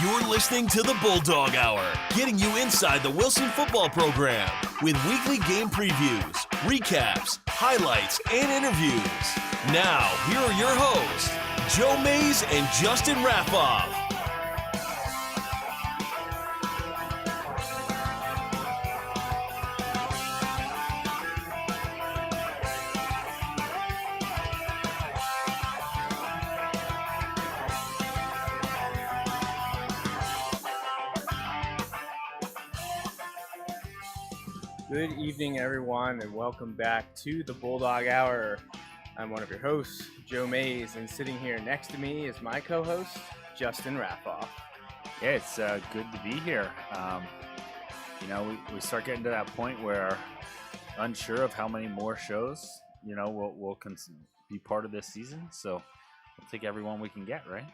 You're listening to the Bulldog Hour, getting you inside the Wilson football program with weekly game previews, recaps, highlights, and interviews. Now, here are your hosts, Joe Mays and Justin Raffoff. Good evening, everyone, and welcome back to the Bulldog Hour. I'm one of your hosts, Joe Mays, and sitting here next to me is my co-host, Justin Raffoff. Yeah, it's good to be here. We start getting to that point where unsure of how many more shows, will be part of this season. So we'll take everyone we can get, right?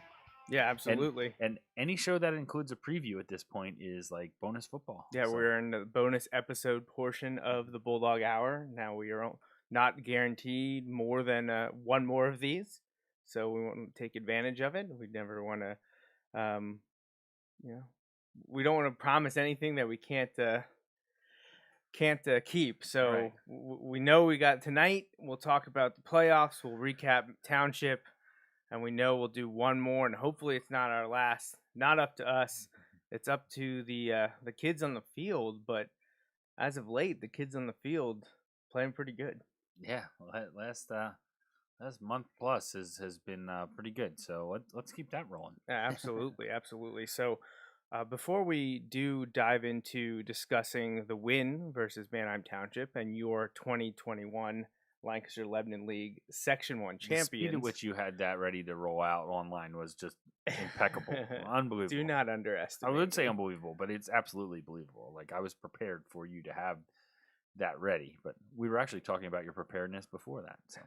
Yeah, absolutely. And any show that includes a preview at this point is like bonus football. Yeah, so we're in the bonus episode portion of the Bulldog Hour. Now we are not guaranteed more than one more of these, so we want to take advantage of it. We never want to, we don't want to promise anything that we can't keep. So right. We know we got tonight. We'll talk about the playoffs. We'll recap Township. And we know we'll do one more, and hopefully it's not our last. Not up to us. It's up to the kids on the field. But as of late, the kids on the field playing pretty good. Yeah, last month plus has been pretty good. So let's keep that rolling. Yeah, absolutely, absolutely. So before we do dive into discussing the win versus Manheim Township and your 2021 Lancaster-Lebanon League Section 1 champions. The speed at which you had that ready to roll out online was just impeccable. Unbelievable. Do not underestimate. I would say unbelievable, but it's absolutely believable. Like, I was prepared for you to have that ready, but we were actually talking about your preparedness before that. So.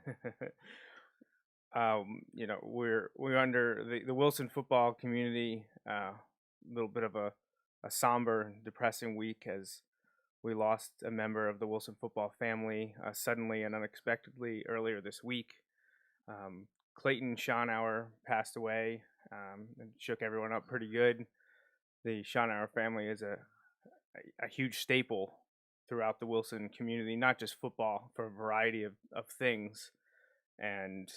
We're under the Wilson football community, a little bit of a somber, depressing week as we lost a member of the Wilson football family suddenly and unexpectedly earlier this week. Clayton Schonauer passed away and shook everyone up pretty good. The Schonauer family is a huge staple throughout the Wilson community, not just football, for a variety of things. And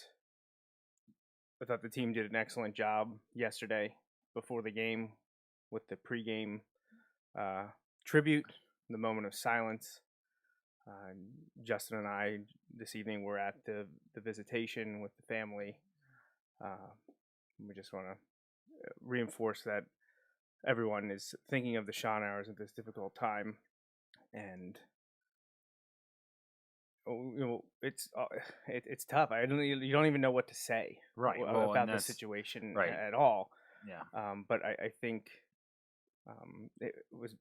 I thought the team did an excellent job yesterday before the game with the pregame tribute. The moment of silence. Justin and I this evening were at the visitation with the family. We just want to reinforce that everyone is thinking of the Schonauers at this difficult time, and it's tough. You don't even know what to say about the situation at all. Yeah. But I think it was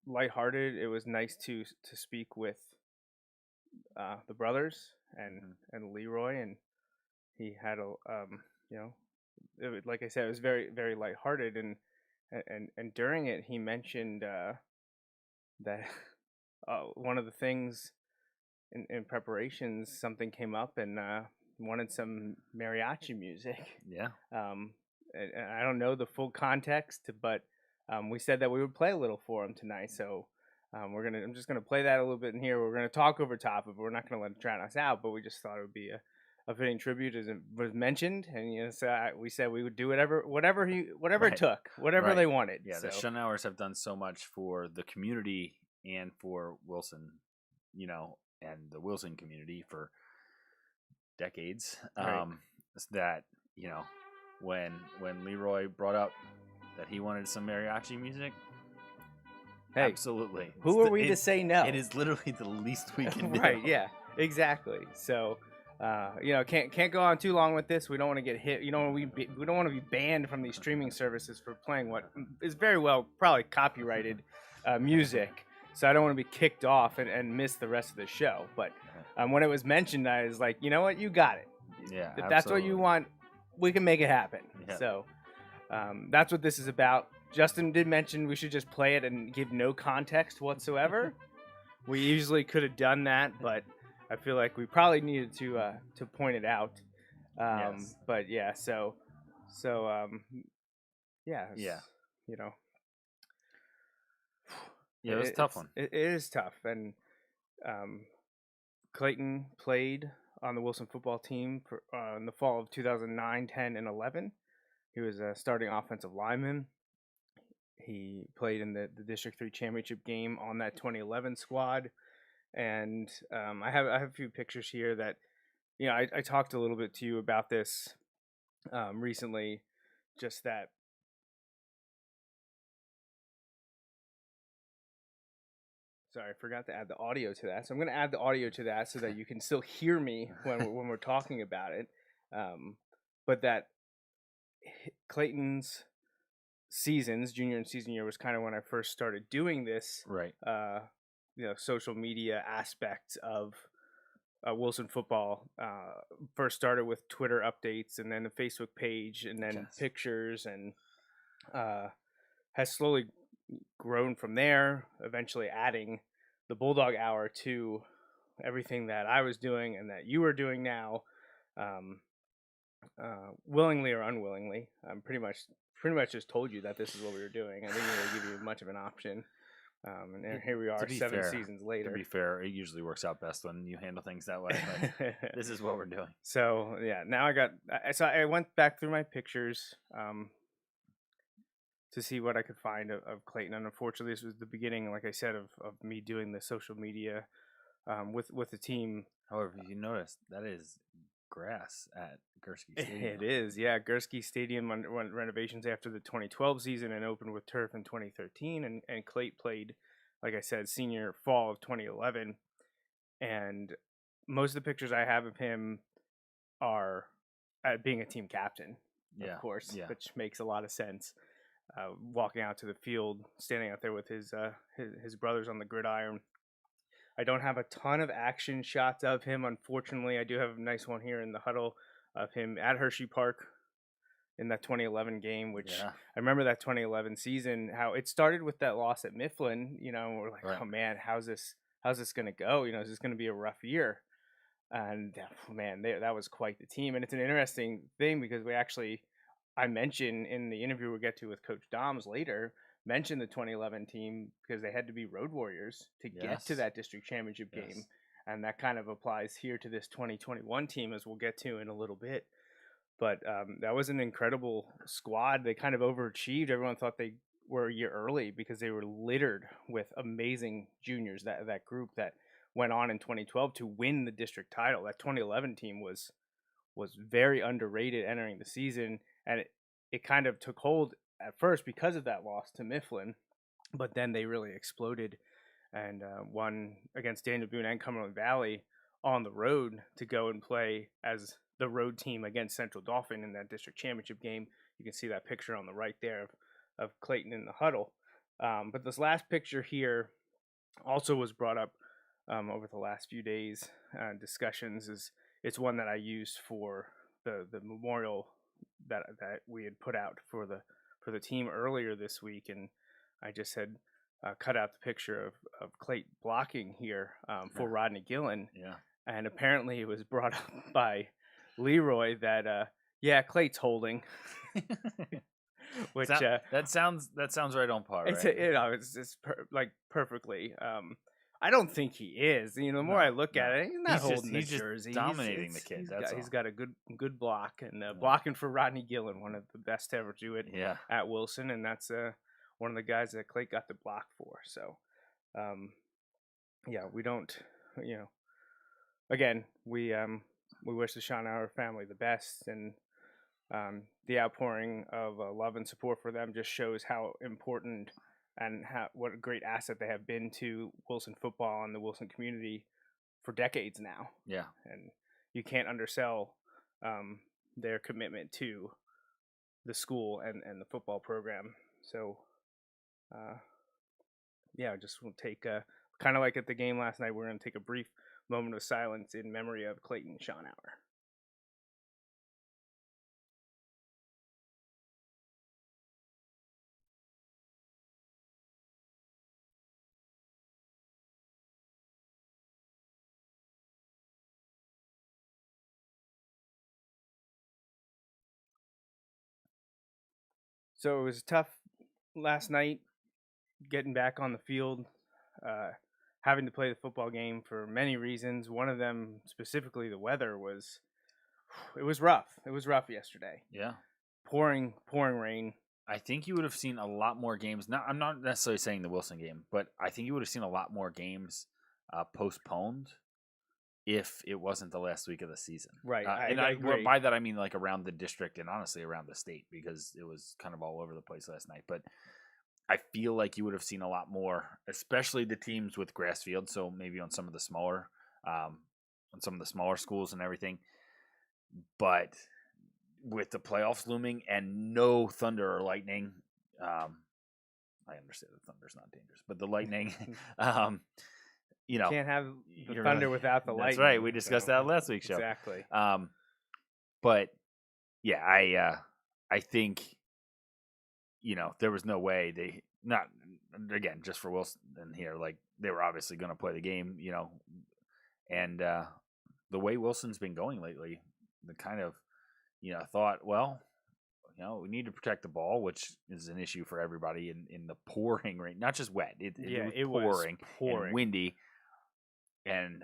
lighthearted. It was nice to speak with the brothers and Leroy, and he had like I said, it was very, very lighthearted, and during it he mentioned that one of the things in preparations, something came up and wanted some mariachi music. Yeah. And I don't know the full context, but we said that we would play a little for him tonight, so I'm just gonna play that a little bit in here. We're gonna talk over top of it. We're not gonna let it drown us out, but we just thought it would be a fitting tribute, as it was mentioned, and so we said we would do whatever it took, whatever they wanted. Yeah, the Schonauers have done so much for the community and for Wilson, and the Wilson community for decades. Right. That when Leroy brought up that he wanted some mariachi music. Hey, absolutely. Who are we to say no? It is literally the least we can do. Right? Yeah, exactly. So, can't go on too long with this. We don't want to get hit. We don't want to be banned from these streaming services for playing what is very well probably copyrighted music. So I don't want to be kicked off and miss the rest of the show. But when it was mentioned, I was like, you know what, you got it. Yeah, if that's what you want, we can make it happen. Yeah. So. That's what this is about. Justin did mention we should just play it and give no context whatsoever. We easily could have done that, but I feel like we probably needed to point it out. Yes. But yeah, so yeah. you know, Yeah, it was a tough one. It is tough. And Clayton played on the Wilson football team for, in the fall of 2009, 10, and 11. He was a starting offensive lineman. He played in the District 3 championship game on that 2011 squad. And I have a few pictures here that, you know, I talked a little bit to you about this recently, just that. Sorry, I forgot to add the audio to that. So I'm going to add the audio to that so that you can still hear me when we're talking about it. But that Clayton's seasons, junior and season year, was kind of when I first started doing this. Right. You know, social media aspects of Wilson football. First started with Twitter updates, and then the Facebook page, and then pictures, and has slowly grown from there, eventually adding the Bulldog Hour to everything that I was doing and that you are doing now, willingly or unwillingly. I'm pretty much just told you that this is what we were doing. I didn't really give you much of an option. And here we are, 7 seasons later. To be fair, it usually works out best when you handle things that way. But this is what we're doing. So yeah, now I went back through my pictures to see what I could find of Clayton. And unfortunately, this was the beginning, like I said, of me doing the social media with the team. However, you notice that is grass at Gursky Stadium. It is, yeah. Gursky Stadium went renovations after the 2012 season and opened with turf in 2013. And Clayton played, like I said, senior fall of 2011. And most of the pictures I have of him are being a team captain, of course, which makes a lot of sense. Walking out to the field, standing out there with his brothers on the gridiron. I don't have a ton of action shots of him, unfortunately. I do have a nice one here in the huddle of him at Hershey Park in that 2011 game, which I remember that 2011 season, how it started with that loss at Mifflin. You know, we're like, oh man, how's this going to go? You know, is this going to be a rough year? And man, that was quite the team. And it's an interesting thing because I mentioned in the interview we'll get to with Coach Doms later, mentioned the 2011 team because they had to be road warriors to get to that district championship game. And that kind of applies here to this 2021 team, as we'll get to in a little bit. But that was an incredible squad. They kind of overachieved. Everyone thought they were a year early because they were littered with amazing juniors, that group that went on in 2012 to win the district title. That 2011 team was very underrated entering the season. And it kind of took hold at first because of that loss to Mifflin, but then they really exploded and won against Daniel Boone and Cumberland Valley on the road to go and play as the road team against Central Dauphin in that district championship game. You can see that picture on the right there of Clayton in the huddle. But this last picture here also was brought up over the last few days discussions. It's one that I used for the memorial that we had put out for the team earlier this week, and I just had cut out the picture of Clayton blocking here for Rodney Gillen. Yeah, and apparently it was brought up by Leroy that Clayton's holding. Which that sounds right on par. It's right? It's perfectly. I don't think he is. You know, the more I look at it, he's not holding the jersey. He's dominating the kid. He's got a good block, and blocking for Rodney Gillen, one of the best to ever do it at Wilson, and that's one of the guys that Clay got the block for. So, we don't, again, we wish the Schonauer family the best, and the outpouring of love and support for them just shows how important and what a great asset they have been to Wilson football and the Wilson community for decades now. Yeah. And you can't undersell their commitment to the school and the football program. So, just we'll take kind of like at the game last night, we're going to take a brief moment of silence in memory of Clayton Schonauer. So it was a tough last night, getting back on the field, having to play the football game for many reasons. One of them, specifically the weather, was rough. It was rough yesterday. Yeah. Pouring rain. I think you would have seen a lot more games. Now, I'm not necessarily saying the Wilson game, but I think you would have seen a lot more games postponed if it wasn't the last week of the season. Right. By that, I mean like around the district and honestly around the state, because it was kind of all over the place last night. But I feel like you would have seen a lot more, especially the teams with grass fields. So maybe on some of the smaller schools and everything. But with the playoffs looming and no thunder or lightning, I understand the thunder's not dangerous, but the lightning, can't have the thunder without the lightning. That's right. We discussed that last week's show. Exactly. But yeah, I think, there was no way they not again just for Wilson here, like they were obviously going to play the game, and the way Wilson's been going lately, the kind of thought, well, we need to protect the ball, which is an issue for everybody in the pouring rain, not just wet. It was pouring and windy, and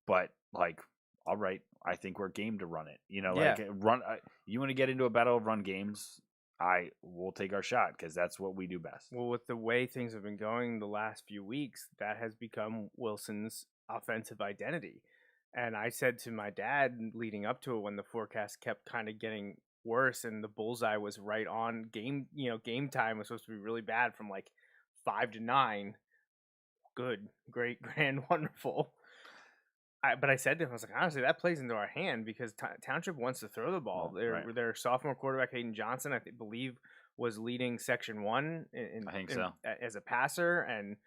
but like, all right, I think we're game to run it. Like run. You want to get into a battle of run games? I will take our shot because that's what we do best. Well, with the way things have been going the last few weeks, that has become Wilson's offensive identity. And I said to my dad leading up to it, when the forecast kept kind of getting worse and the bullseye was right on game, game time was supposed to be really bad from like 5 to 9. Good, great, grand, wonderful. But I said to him, I was like, honestly, that plays into our hand because Township wants to throw the ball. Their sophomore quarterback, Hayden Johnson, I believe, was leading Section 1 as a passer and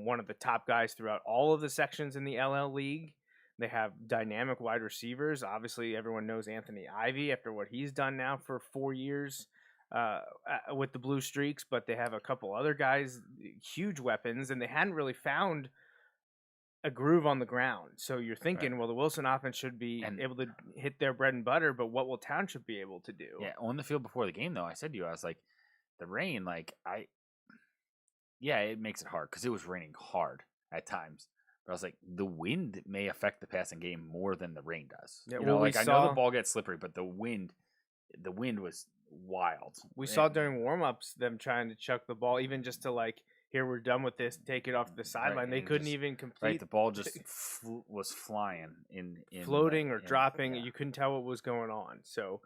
one of the top guys throughout all of the sections in the LL League. They have dynamic wide receivers. Obviously, everyone knows Anthony Ivy after what he's done now for 4 years with the Blue Streaks, but they have a couple other guys, huge weapons, and they hadn't really found a groove on the ground. So you're thinking, well, the Wilson offense should be able to hit their bread and butter, but what will Township be able to do? Yeah, on the field before the game, though, I said to you, I was like, the rain, it makes it hard because it was raining hard at times. But I was like, the wind may affect the passing game more than the rain does. Yeah, I know the ball gets slippery, but the wind was wild. We saw during warm-ups them trying to chuck the ball, even just to here, we're done with this, take it off the sideline. They couldn't even complete. Right, the ball just was flying in floating or dropping. Yeah. You couldn't tell what was going on. So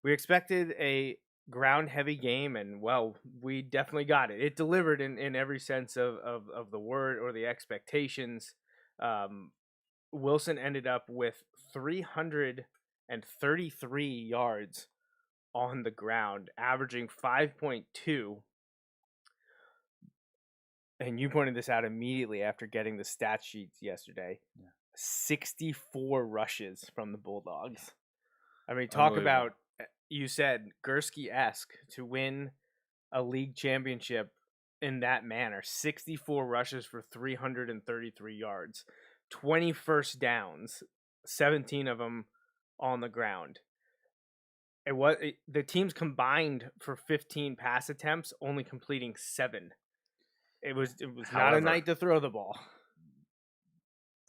we expected a ground-heavy game, and, well, we definitely got it. It delivered in every sense of the word or the expectations. Wilson ended up with 333 yards on the ground, averaging 5.2. And you pointed this out immediately after getting the stat sheets yesterday. Yeah. 64 rushes from the Bulldogs. I mean, talk about, you said, Gursky-esque to win a league championship in that manner. 64 rushes for 333 yards. 20 first downs, 17 of them on the ground. The teams combined for 15 pass attempts, only completing 7. It was not a night to throw the ball.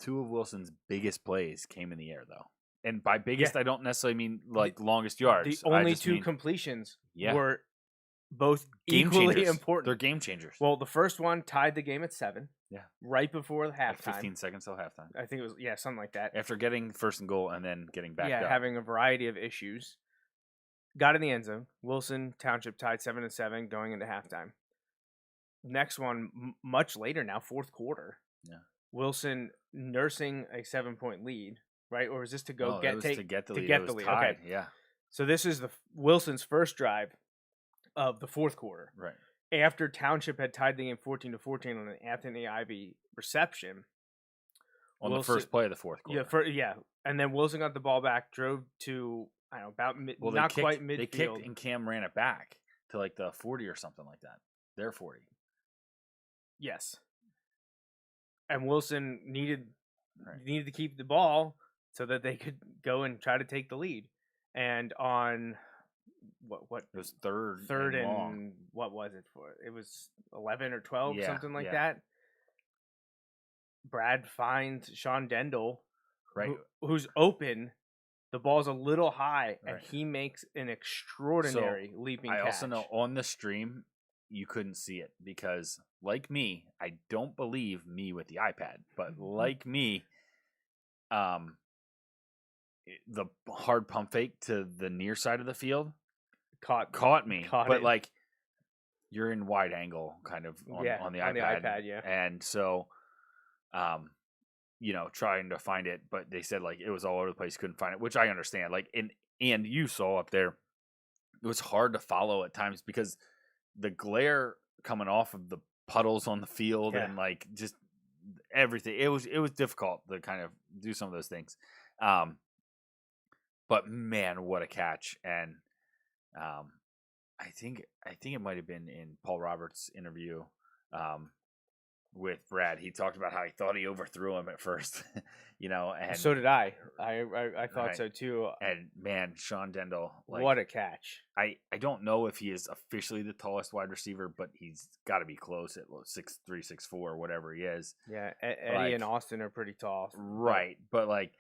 2 of Wilson's biggest plays came in the air, though. And by biggest, I don't necessarily mean longest yards. The only 2 completions were both equally important. They're game changers. Well, the first one tied the game at 7. Yeah. Right before the halftime. 15 seconds till halftime. I think it was, something like that. After getting first and goal and then getting back up. Yeah, having a variety of issues. Got in the end zone. Wilson Township tied 7-7 going into halftime. Next one, much later now, fourth quarter. Yeah. Wilson nursing a 7-point lead, right? Or is this to go get the lead? Okay. Yeah. So this is Wilson's first drive of the fourth quarter. Right. After Township had tied the game 14-14 on an Anthony Ivy reception. On Wilson, the first play of the fourth quarter. Yeah. And then Wilson got the ball back, drove to about quite midfield. They kicked and Cam ran it back to the 40 or something like that. Their 40. Yes. And Wilson needed to keep the ball so that they could go and try to take the lead. And on what It was third and long. what was it for? It was 11 or 12, Yeah, something like yeah. that. Brad finds Sean Dendel, Right. who's open. The ball's a little high, and Right. he makes an extraordinary leaping catch. I also know on the stream you couldn't see it because, like me, I don't believe me with the iPad, but like me, the hard pump fake to the near side of the field caught me. But like, you're in wide angle kind of on the iPad. Yeah. And so, trying to find it, but they said like it was all over the place, couldn't find it, which I understand. Like, and you saw up there, it was hard to follow at times because the glare coming off of the puddles on the field and like just everything. It was difficult to kind of do some of those things. But man, what a catch. And I think it might have been in Paul Roberts' interview with Brad. He talked about how he thought he overthrew him at first, and so did I. I thought so too. And man, Sean Dendel, like, what a catch. I don't know if he is officially the tallest wide receiver, but he's got to be close at 6'3", 6'4", whatever he is. Yeah, Eddie and Austin are pretty tall. Right, but like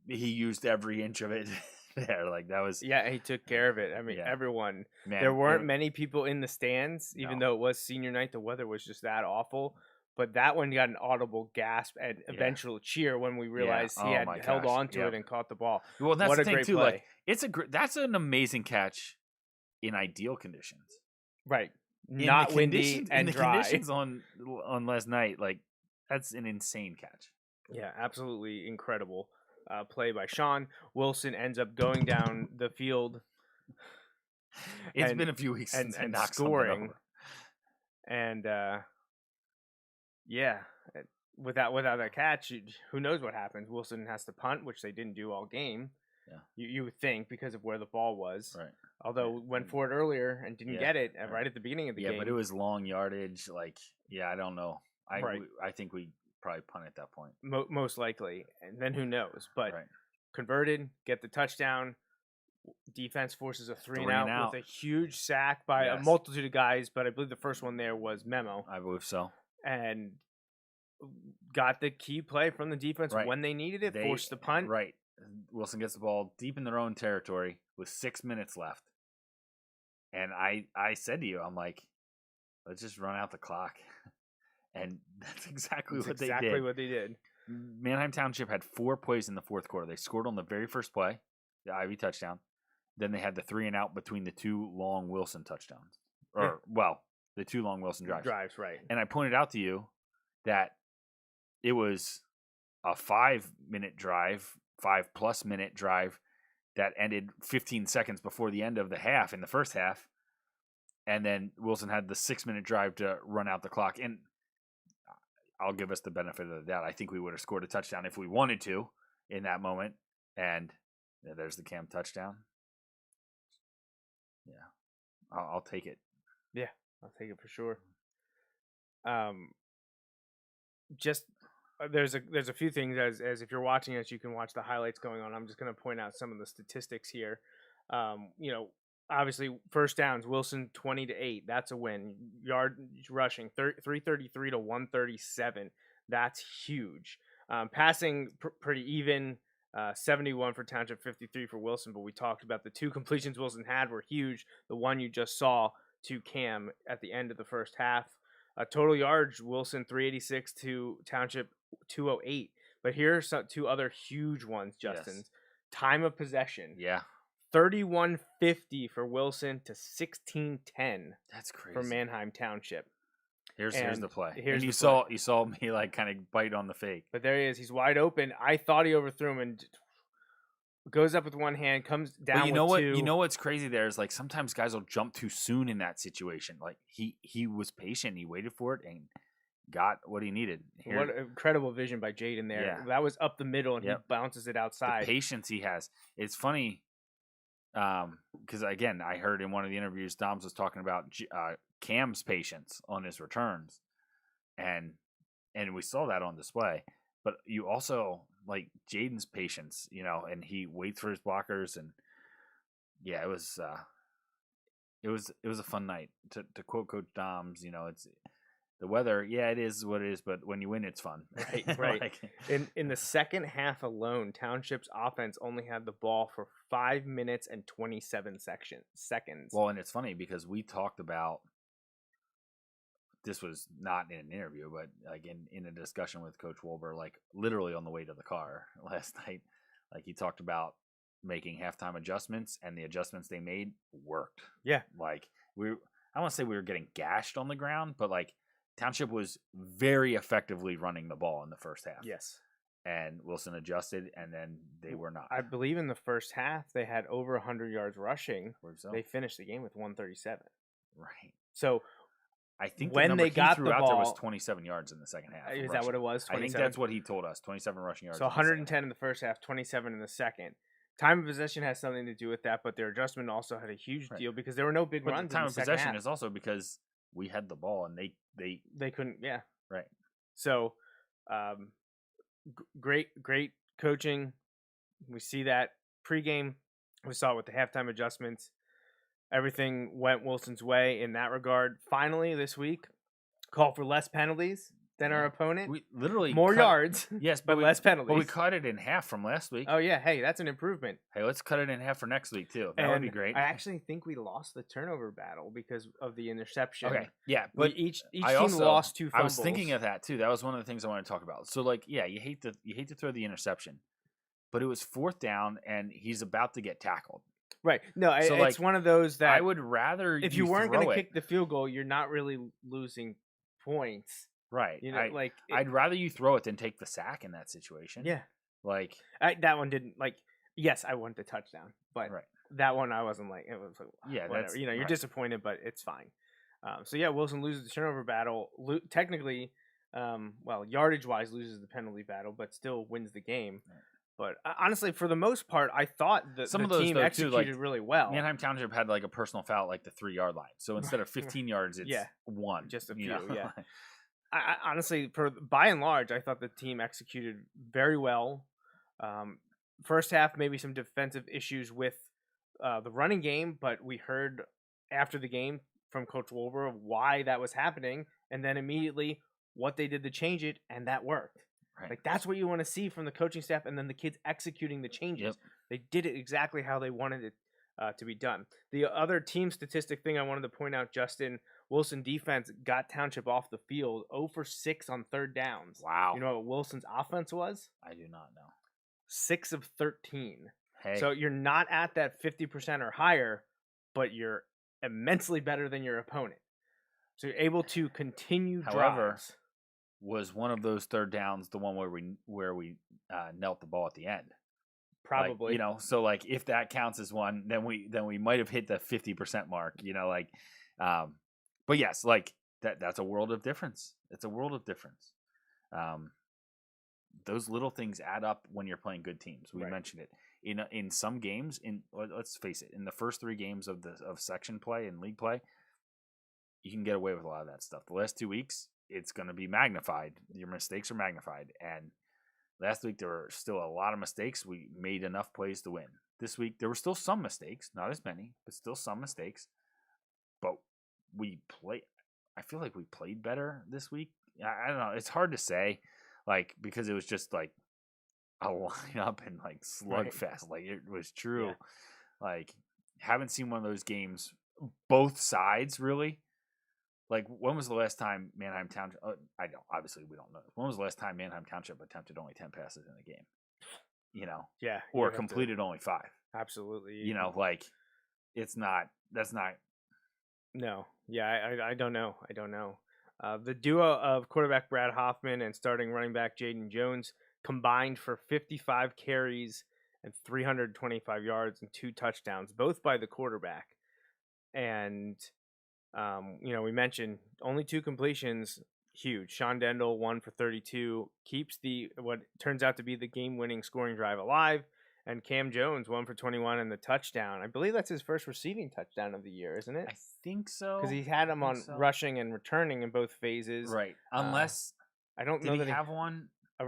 he used every inch of it there. Like that was he took care of it. I mean, everyone. Man, there weren't many people in the stands, even No. though it was senior night. The weather was just that awful. But that one got an audible gasp and eventual cheer when we realized he had held on to it and caught the ball. Well, that's what the a thing great too. play. Like that's an amazing catch in ideal conditions. Right. Not windy and dry. Conditions on last night, like that's an insane catch. Yeah, absolutely incredible play by Sean. Wilson ends up going down the field. It's been a few weeks since and knocked scoring. over. And without that catch, who knows what happens? Wilson has to punt, which they didn't do all game. Yeah, you would think because of where the ball was. Right. Although went for it earlier and didn't get it right at the beginning of the game. Yeah, but it was long yardage. Like, I don't know. I think we probably punt at that point. Most likely, and then who knows? But converted, get the touchdown. Defense forces a three and out with a huge sack by a multitude of guys, but I believe the first one there was Memo. I believe so. And got the key play from the defense when they needed it, forced the punt. Right. Wilson gets the ball deep in their own territory with 6 minutes left. And I said to you, I'm like, let's just run out the clock. And that's exactly what they did. Manheim Township had 4 plays in the fourth quarter. They scored on the very first play, the Ivy touchdown. Then they had the 3 and out between the 2 long Wilson touchdowns. The 2 long Wilson drives. Right. And I pointed out to you that it was a 5-minute drive, 5+ minute drive that ended 15 seconds before the end of the half in the first half. And then Wilson had the 6-minute drive to run out the clock. And I'll give us the benefit of the doubt. I think we would have scored a touchdown if we wanted to in that moment. And there's the Cam touchdown. Yeah, I'll take it. Yeah, I'll take it for sure. There's a few things as if you're watching us, you can watch the highlights going on. I'm just going to point out some of the statistics here. Obviously first downs, Wilson 20-8. That's a win. Yard rushing 333 to 137. That's huge. Passing pretty even. 71 for Township, 53 for Wilson, but we talked about the 2 completions Wilson had were huge. The one you just saw to Cam at the end of the first half. Total yards, Wilson 386 to Township 208. But here are 2 other huge ones, Justin. Yes. Time of possession. Yeah. 3150 for Wilson to 1610. That's crazy. For Manheim Township. Here's the play. Here's you play. saw me like kind of bite on the fake. But there he is. He's wide open. I thought he overthrew him and goes up with one hand, comes down with what? 2. You know what's crazy there is like sometimes guys will jump too soon in that situation. Like he was patient. He waited for it and got what he needed. What incredible vision by Jaden there. Yeah. That was up the middle and he bounces it outside. The patience he has. It's funny because again, I heard in one of the interviews, Doms was talking about Cam's patience on his returns, and we saw that on display. But you also like Jaden's patience, and he waits for his blockers, and yeah, it was a fun night. To quote Coach Doms, it's the weather. Yeah, it is what it is, but when you win, it's fun. Right. In the second half alone, Township's offense only had the ball for 5 minutes and 27 seconds. Well, and it's funny because we talked about this was not in an interview, but like in a discussion with Coach Wolber, like literally on the way to the car last night. Like he talked about making halftime adjustments, and the adjustments they made worked. Yeah. Like I don't want to say we were getting gashed on the ground, but like Township was very effectively running the ball in the first half. Yes. And Wilson adjusted, and then they were not. I believe in the first half they had over 100 yards rushing. So. They finished the game with 137. Right. So I think when they got the ball, there was 27 yards in the second half. Is that what it was? 27? I think that's what he told us. 27 rushing yards. So 110 in the first half, 27 in the second. Time of possession has something to do with that, but their adjustment also had a huge deal because there were no big runs. The time in of the possession half. is also because we had the ball and they couldn't. Yeah. Right. So, great coaching. We see that pregame. We saw it with the halftime adjustments. Everything went Wilson's way in that regard. Finally, this week, call for less penalties than our opponent. We literally more yards. Yes, but less penalties. But we cut it in half from last week. Oh yeah, hey, that's an improvement. Hey, let's cut it in half for next week too. That would be great. I actually think we lost the turnover battle because of the interception. Okay, yeah, but each team lost 2 fumbles. I was thinking of that too. That was one of the things I wanted to talk about. So like, yeah, you hate to throw the interception, but it was 4th down and he's about to get tackled. Right. No, so it's one of those that I would rather if you weren't going to kick the field goal, you're not really losing points. Right. I'd rather you throw it than take the sack in that situation. Yeah. Like that one didn't yes, I wanted the touchdown, but that one I wasn't like, it was like, yeah, whatever. You're disappointed, but it's fine. So yeah, Wilson loses the turnover battle. Technically, yardage wise loses the penalty battle, but still wins the game. Right. But honestly, for the most part, I thought the team executed really well. Manheim Township had like a personal foul at like the 3-yard line. So instead of 15 yards, it's 1. Just a few, yeah. I honestly, by and large, I thought the team executed very well. First half, maybe some defensive issues with the running game, but we heard after the game from Coach Wolber of why that was happening, and then immediately what they did to change it, and that worked. Right. Like that's what you want to see from the coaching staff, and then the kids executing the changes. Yep. They did it exactly how they wanted it to be done. The other team statistic thing I wanted to point out, Justin, Wilson defense got Township off the field 0 for 6 on 3rd downs. Wow. You know what Wilson's offense was? I do not know. 6 of 13. Hey. So you're not at that 50% or higher, but you're immensely better than your opponent. So you're able to continue drives. Was one of those 3rd downs the one where we knelt the ball at the end? Probably. So like if that counts as one, then we might have hit the 50% mark. But yes, like that's a world of difference. It's a world of difference. Those little things add up when you're playing good teams. We mentioned it in some games. Let's face it, in the first 3 games of section play and league play, you can get away with a lot of that stuff. The last 2 weeks, it's going to be magnified. Your mistakes are magnified. And last week, there were still a lot of mistakes. We made enough plays to win. This week, there were still some mistakes. Not as many, but still some mistakes. But I feel like we played better this week. I don't know. It's hard to say, because it was just like a lineup and slugfest. Right. It was true. Yeah. Haven't seen one of those games, both sides really. When was the last time Manheim Township? I don't. Obviously, we don't know. When was the last time Manheim Township attempted only 10 passes in a game? Yeah. Or completed only 5. Absolutely. It's not. That's not. No. Yeah, I don't know. The duo of quarterback Brad Hoffman and starting running back Jaden Jones combined for 55 carries and 325 yards and 2 touchdowns, both by the quarterback. And we mentioned only 2 completions, huge. Sean Dendel 1 for 32, keeps what turns out to be the game-winning scoring drive alive, and Cam Jones 1 for 21 and the touchdown. I believe that's his first receiving touchdown of the year, isn't it? I think so. Because he had him on rushing and returning in both phases. Right. Unless I don't know did that he have one. I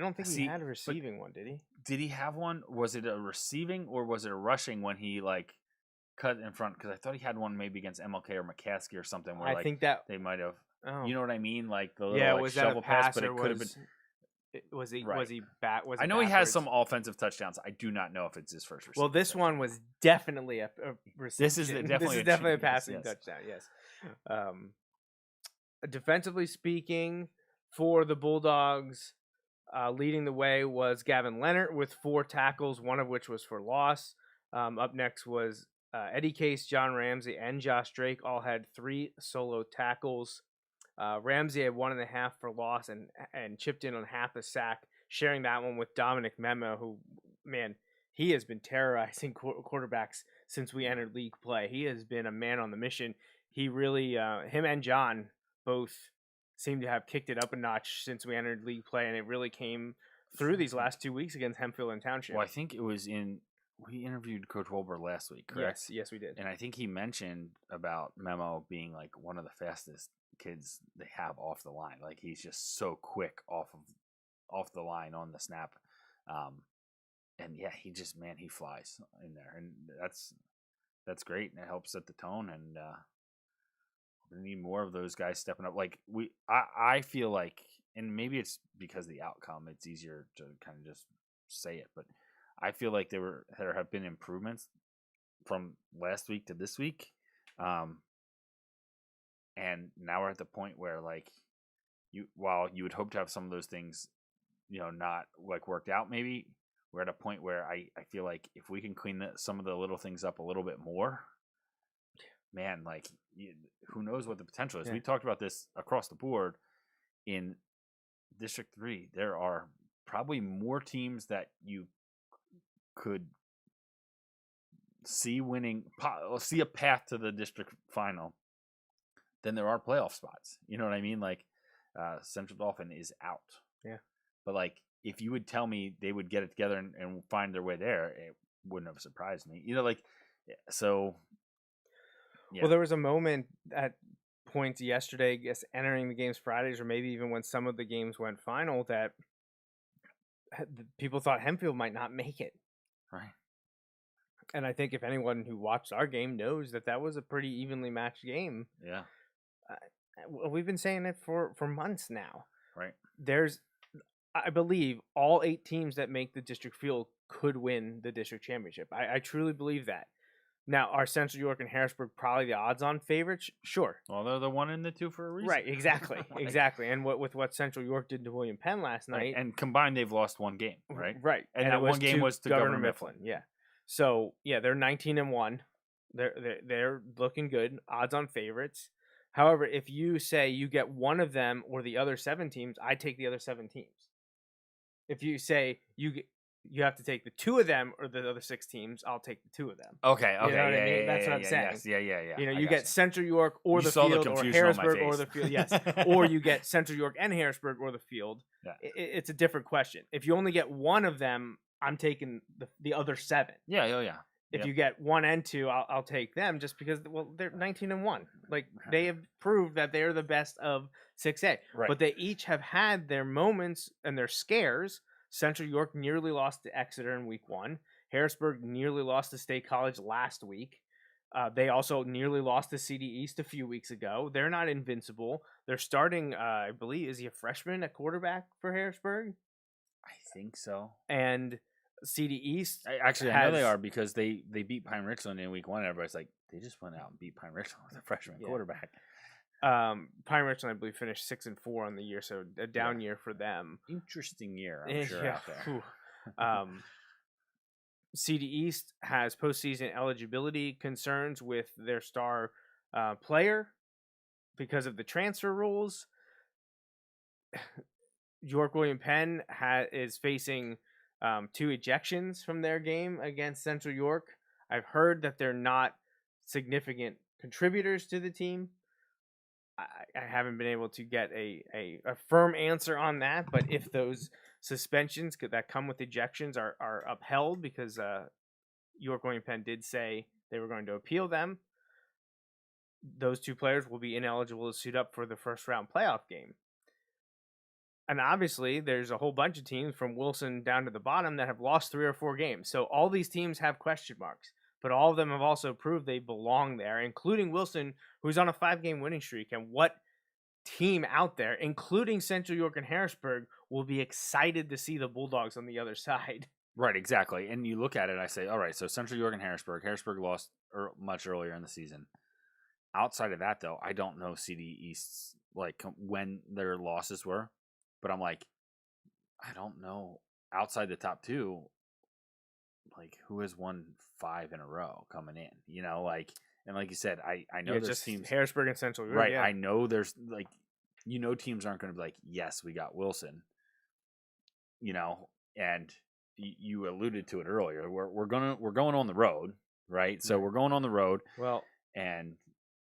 don't think he had a receiving one, did he? Did he have one? Was it a receiving or was it a rushing when he cut in front because I thought he had one maybe against MLK or McCaskey or something where I like think that. they might have. Oh. You know what I mean? Like the little Yeah, like was that shovel a pass but or it could have been. Was he Right. was he bat? Was I it know he has backwards? some offensive touchdowns. I do not know if it's his first reception. Well, this one was definitely a reception. This is definitely a passing touchdown. Yes. Defensively speaking, for the Bulldogs, leading the way was Gavin Leonard with 4 tackles, one of which was for loss. Up next was Eddie Case, John Ramsey, and Josh Drake. All had 3 solo tackles. Ramsey had 1.5 for loss and chipped in on half the sack, sharing that one with Dominic Memo, who, man, he has been terrorizing quarterbacks since we entered league play. He has been a man on the mission. He really, him and John both seem to have kicked it up a notch since we entered league play, and it really came through these last 2 weeks against Hemphill and Township. Well, I think it was we interviewed Coach Wolber last week, correct? Yes, we did. And I think he mentioned about Memo being like one of the fastest kids they have off the line. Like he's just so quick off the line on the snap. And yeah, he flies in there, and that's great, and it helps set the tone. And we need more of those guys stepping up. Like I feel like, and maybe it's because of the outcome, it's easier to kind of just say it, but I feel like there have been improvements from last week to this week. And now we're at the point where like while you would hope to have some of those things, not like worked out, maybe we're at a point where I feel like if we can clean some of the little things up a little bit more, man, like who knows what the potential is. Yeah. We talked about this across the board in District 3. There are probably more teams that you could see see a path to the district final than there are playoff spots. You know what I mean? Like Central Dauphin is out. Yeah. But like if you would tell me they would get it together and find their way there, it wouldn't have surprised me. So. Yeah. Well, there was a moment at points yesterday, I guess, entering the games Fridays, or maybe even when some of the games went final, that people thought Hempfield might not make it. Right. And I think if anyone who watched our game knows that was a pretty evenly matched game. Yeah. We've been saying it for months now. Right. I believe all 8 teams that make the district field could win the district championship. I truly believe that. Now, are Central York and Harrisburg probably the odds-on favorites? Sure. Well, they're the 1 and the 2 for a reason. Right, exactly, exactly. And with what Central York did to William Penn last night, and combined they've lost 1 game, right? Right, and that one game was to Governor Mifflin. Yeah. So yeah, they're 19-1. They're looking good, odds-on favorites. However, if you say you get one of them or the other 7 teams, I take the other 7 teams. If you say you have to take the 2 of them or the other 6 teams, I'll take the 2 of them. Okay. You know what I mean? That's what I'm saying. Yes, yeah. You get Central York or the field, or Harrisburg or the field. Yes. Or you get Central York and Harrisburg or the field. Yeah. It's a different question. If you only get one of them, I'm taking the other 7. Yeah. If you get 1 and 2, I'll take them just because, well, they're 19-1. Like they have proved that they're the best of 6A. Right. But they each have had their moments and their scares. Central York nearly lost to Exeter in week 1. Harrisburg nearly lost to State College last week. They also nearly lost to CD East a few weeks ago. They're not invincible. They're starting, I believe, is he a freshman at quarterback for Harrisburg? I think so. And CD East, I know they are because they beat Pine Richland in week 1. And everybody's like, they just went out and beat Pine Richland with a freshman quarterback. Pine Richland, I believe, finished 6-4 on the year, so a down year for them. Interesting year, I'm sure. Out there. CD East has postseason eligibility concerns with their star player because of the transfer rules. York William Penn is facing 2 ejections from their game against Central York. I've heard that they're not significant contributors to the team. I haven't been able to get a firm answer on that, but if those suspensions that come with ejections are upheld, because York William Penn did say they were going to appeal them, those 2 players will be ineligible to suit up for the first round playoff game. And obviously, there's a whole bunch of teams from Wilson down to the bottom that have lost 3 or 4 games. So all these teams have question marks. but all of them have also proved they belong there, including Wilson, who's on a 5-game winning streak. And what team out there, including Central York and Harrisburg, will be excited to see the Bulldogs on the other side? Right, exactly. And you look at it, I say, all right, so Central York and Harrisburg. Harrisburg lost much earlier in the season. Outside of that, though, I don't know CD East's, like, when their losses were. But I'm like, I don't know. Outside the top two, like, who has won 5 in a row coming in? You know, like, and like you said, I know there's just teams. Harrisburg and Central York. Right, Yeah. I know there's, like, you know, teams aren't going to be like, yes, we got Wilson. You know, and you alluded to it earlier. We're going on the road, right? So we're going on the road. Well, and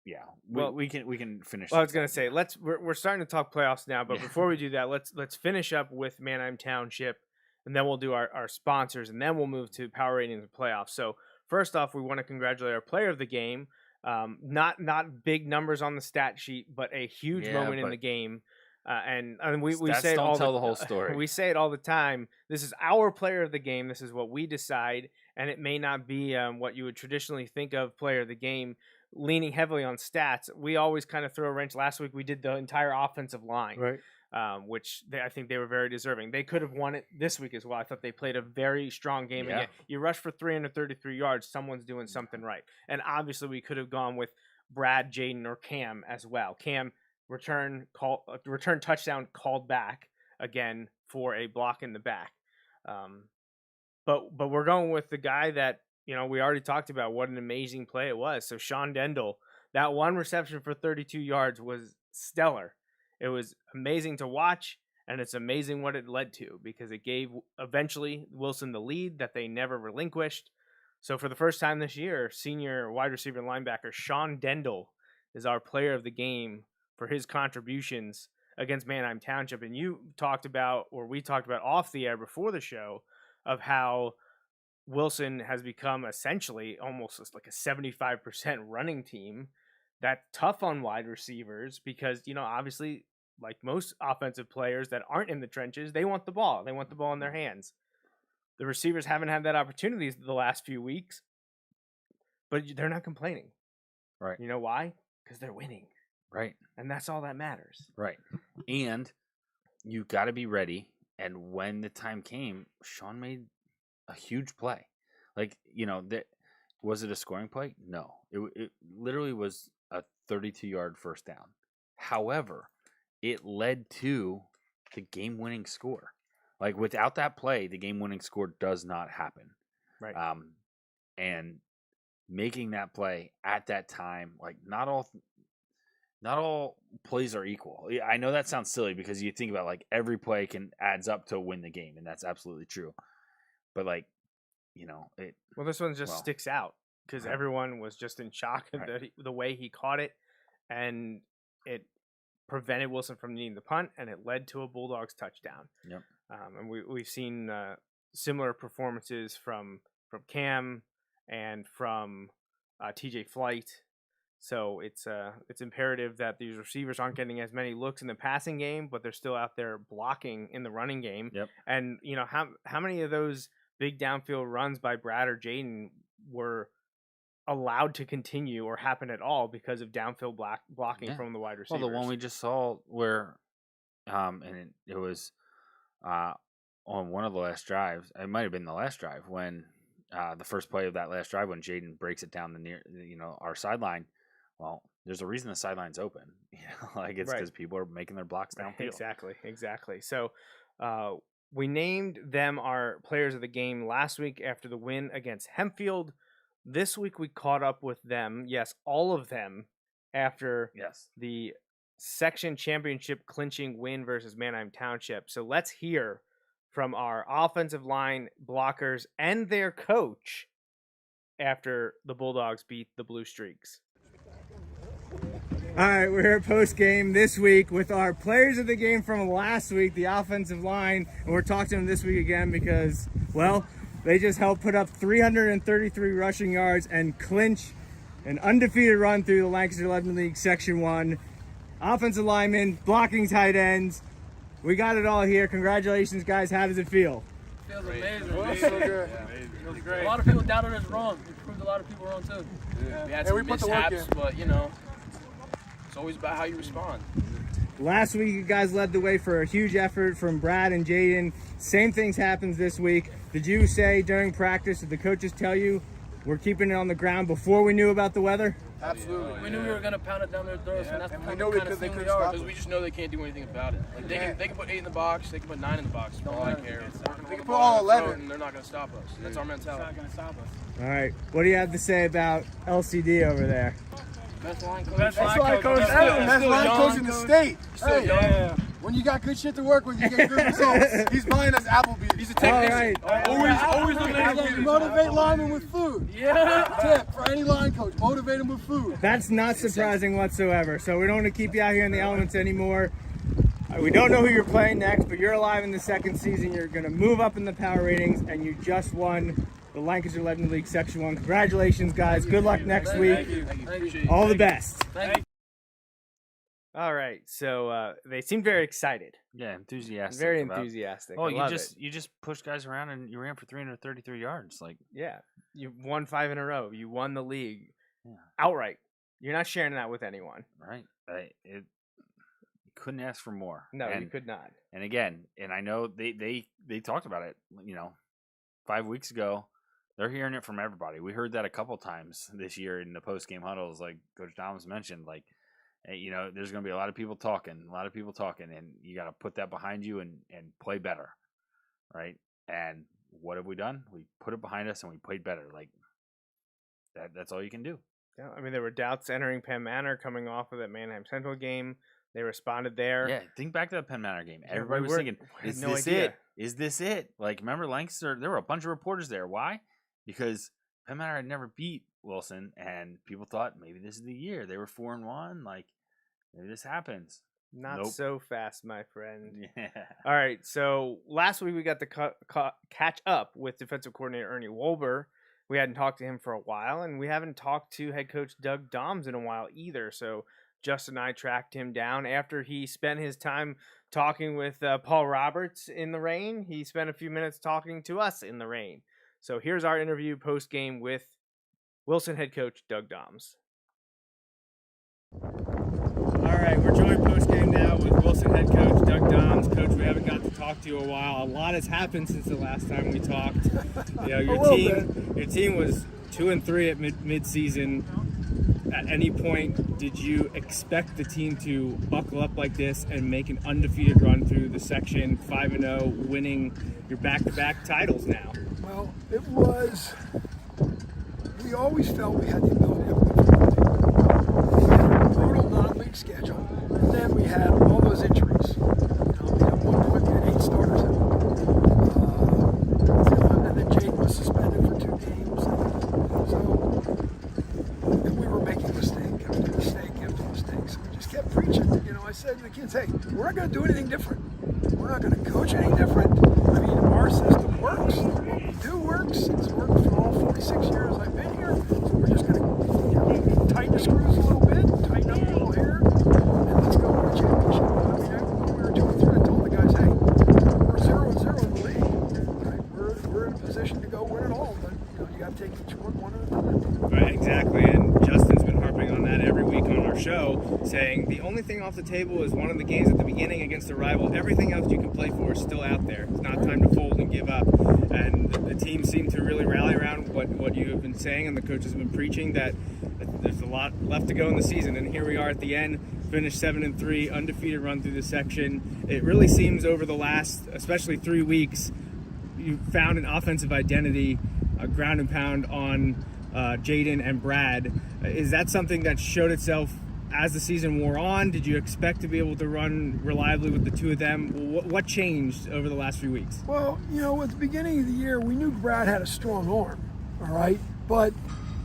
yeah, well, we can finish. Well, I was gonna say we're starting to talk playoffs now, but Yeah. before we do that, let's finish up with Manheim Township, and then we'll do our sponsors, and then we'll move to power ratings and playoffs. So first off, we want to congratulate our player of the game. Not big numbers on the stat sheet, but a huge moment in the game. And we say it all the whole story. We say it all the time. This is our player of the game. This is what we decide, and it may not be what you would traditionally think of player of the game, leaning heavily on stats. We always kind of throw a wrench. Last week we did the entire offensive line, right? Which I think they were very deserving. They could have won it this week as well. I thought they played a very strong game. Yeah. And you rush for 333 yards, someone's doing something right. And obviously we could have gone with Brad, Jaden, or Cam as well. Cam return touchdown called back again for a block in the back. But we're going with the guy that, you know, we already talked about what an amazing play it was. So Sean Dendel, that one reception for 32 yards was stellar. It was amazing to watch, and it's amazing what it led to, because it gave eventually Wilson the lead that they never relinquished. So for the first time this year, senior wide receiver and linebacker Sean Dendel is our player of the game for his contributions against Manheim Township. And we talked about off the air before the show of how Wilson has become essentially almost like a 75% running team. That's tough on wide receivers because, you know, obviously, like most offensive players that aren't in the trenches, they want the ball. They want the ball in their hands. The receivers haven't had that opportunity the last few weeks, but they're not complaining. Right. You know why? Because they're winning. Right. And that's all that matters. Right. And you got to be ready. And when the time came, Sean made a huge play. Like, you know, was it a scoring play? No. It literally was a 32-yard first down. However, it led to the game-winning score. Like, without that play, the game-winning score does not happen. Right. And making that play at that time, like, not all plays are equal. I know that sounds silly because you think about, like, every play adds up to win the game, and that's absolutely true. But, like, you know, this one just sticks out because right. Everyone was just in shock at the way he caught it, and it prevented Wilson from needing the punt, and it led to a Bulldogs touchdown. Yep. And we've seen similar performances from Cam and from TJ Flight. So it's imperative that these receivers aren't getting as many looks in the passing game, but they're still out there blocking in the running game. Yep. And you know how many of those big downfield runs by Brad or Jaden were allowed to continue or happen at all because of downfield blocking from the wide receivers. Well, the one we just saw where, and it was on one of the last drives. It might have been the last drive when the first play of that last drive when Jaden breaks it down our sideline. Well, there's a reason the sideline's open. You know, like it's because people are making their blocks downfield. Exactly. So we named them our players of the game last week after the win against Hempfield. This week we caught up with them, yes, all of them, after the section championship clinching win versus Manheim Township. So let's hear from our offensive line blockers and their coach after the Bulldogs beat the Blue Streaks. All right, we're here post-game this week with our players of the game from last week, the offensive line, and we're talking to them this week again because, well, they just helped put up 333 rushing yards and clinch an undefeated run through the Lancaster-Lebanon League Section 1. Offensive linemen, blocking tight ends. We got it all here. Congratulations, guys. How does it feel? Feels amazing. Feels so good. Feels great. A lot of people doubted us wrong. We proved lot of people wrong too. Yeah. We had And some we put the work mishaps, in. but you know, it's always about how you respond. Last week, you guys led the way for a huge effort from Brad and Jaden. Same things happens this week. Did you say during practice, did the coaches tell you we're keeping it on the ground before we knew about the weather? Absolutely. We knew we were gonna pound it down their throats, and that's And the we know kind they of thing couldn't we are. stop Because us. we just know they can't do anything about it. Like they can put 8 in the box, they can put 9 in the box. For all I care. They can put all 11. and they're not gonna stop us. That's our mentality. All right. What do you have to say about LCD over there? Best line coach. Best line coach ever. Best line coach in the state. Hey, when you got good shit to work with, you get good results. He's buying us Applebee's. He's a All right. Always looking at Applebee's. Motivate linemen with food. Yeah. Tip for any line coach. Motivate them with food. That's not surprising whatsoever. So we don't want to keep you out here in the elements anymore. We don't know who you're playing next, but you're alive in the second season. You're going to move up in the power ratings, and you just won the Lancaster-Lebanon League Section 1. Congratulations, guys. Good luck next week. Appreciate it. All the best. Thank you. All right, so they seem very excited, Yeah, enthusiastic. very about- enthusiastic. Oh, I you love just it. you just pushed guys around and you ran for 333 yards. Like, Yeah, you won 5 in a row. You won the league Yeah. outright. You're not sharing that with anyone. right? You couldn't ask for more. No, and, you could not. And again, and I know they talked about it. 5 weeks ago. They're hearing it from everybody. We heard that a couple times this year in the post game huddles, like Coach Thomas mentioned. Like, hey, there's going to be a lot of people talking, and you got to put that behind you and play better, right? And what have we done? We put it behind us and we played better. Like that's all you can do. Yeah, I mean, there were doubts entering Penn Manor coming off of that Manheim Central game. They responded there. Yeah, think back to that Penn Manor game. Yeah, Everybody we was thinking, had "Is no this idea. it? Is this it?" Like, remember Lancaster? There were a bunch of reporters there. Why? Because Penn Manor had never beat Wilson, and people thought maybe this is the year. They were 4-1. Like, maybe this happens. Not Nope. so fast, my friend. Yeah. All right, so last week we got to catch up with defensive coordinator Ernie Wolber. We hadn't talked to him for a while, and we haven't talked to head coach Doug Doms in a while either. So Justin and I tracked him down after he spent his time talking with Paul Roberts in the rain. He spent a few minutes talking to us in the rain. So here's our interview post-game with Wilson head coach Doug Doms. All right, we're joined post-game now with Wilson head coach Doug Doms. Coach, we haven't got to talk to you in a while. A lot has happened since the last time we talked. Your team was 2-3 at mid-season. At any point, did you expect the team to buckle up like this and make an undefeated run through the section, 5-0, winning your back-to-back titles now? Well, we always felt we had the ability to have a good football team. We had a brutal non-league schedule, and then we had all those injuries. At one point we had 8 starters out. And then Jake was suspended for 2 games. And we were making mistake after mistake after mistake. So we just kept preaching. I said to the kids, hey, we're not going to do anything different. We're not going to coach any different. I mean, our system works. What we do works. It's worked for all 46 years I've been here. So we're just going to tighten the screws a little bit, tighten up a little hair, and let's go win a championship. I mean, when we were 2-3, I told the guys, hey, we're 0-0 in the league. Right? We're in a position to go win it all, but you got to take each one at a time. Right, exactly. And Justin's been harping on that every week on our show, saying the only thing off the table is one of the games at the beginning against a rival. Everything else you can play for is still out there. It's not time to fold and give up. And the team seemed to really rally around what you have been saying and the coaches have been preaching, that there's a lot left to go in the season. And here we are at the end, finished 7-3, undefeated run through the section. It really seems over the last, especially 3 weeks, you found an offensive identity, a ground and pound on Jaden and Brad. Is that something that showed itself as the season wore on? Did you expect to be able to run reliably with the two of them? What changed over the last few weeks? Well, at the beginning of the year, we knew Brad had a strong arm, all right? But,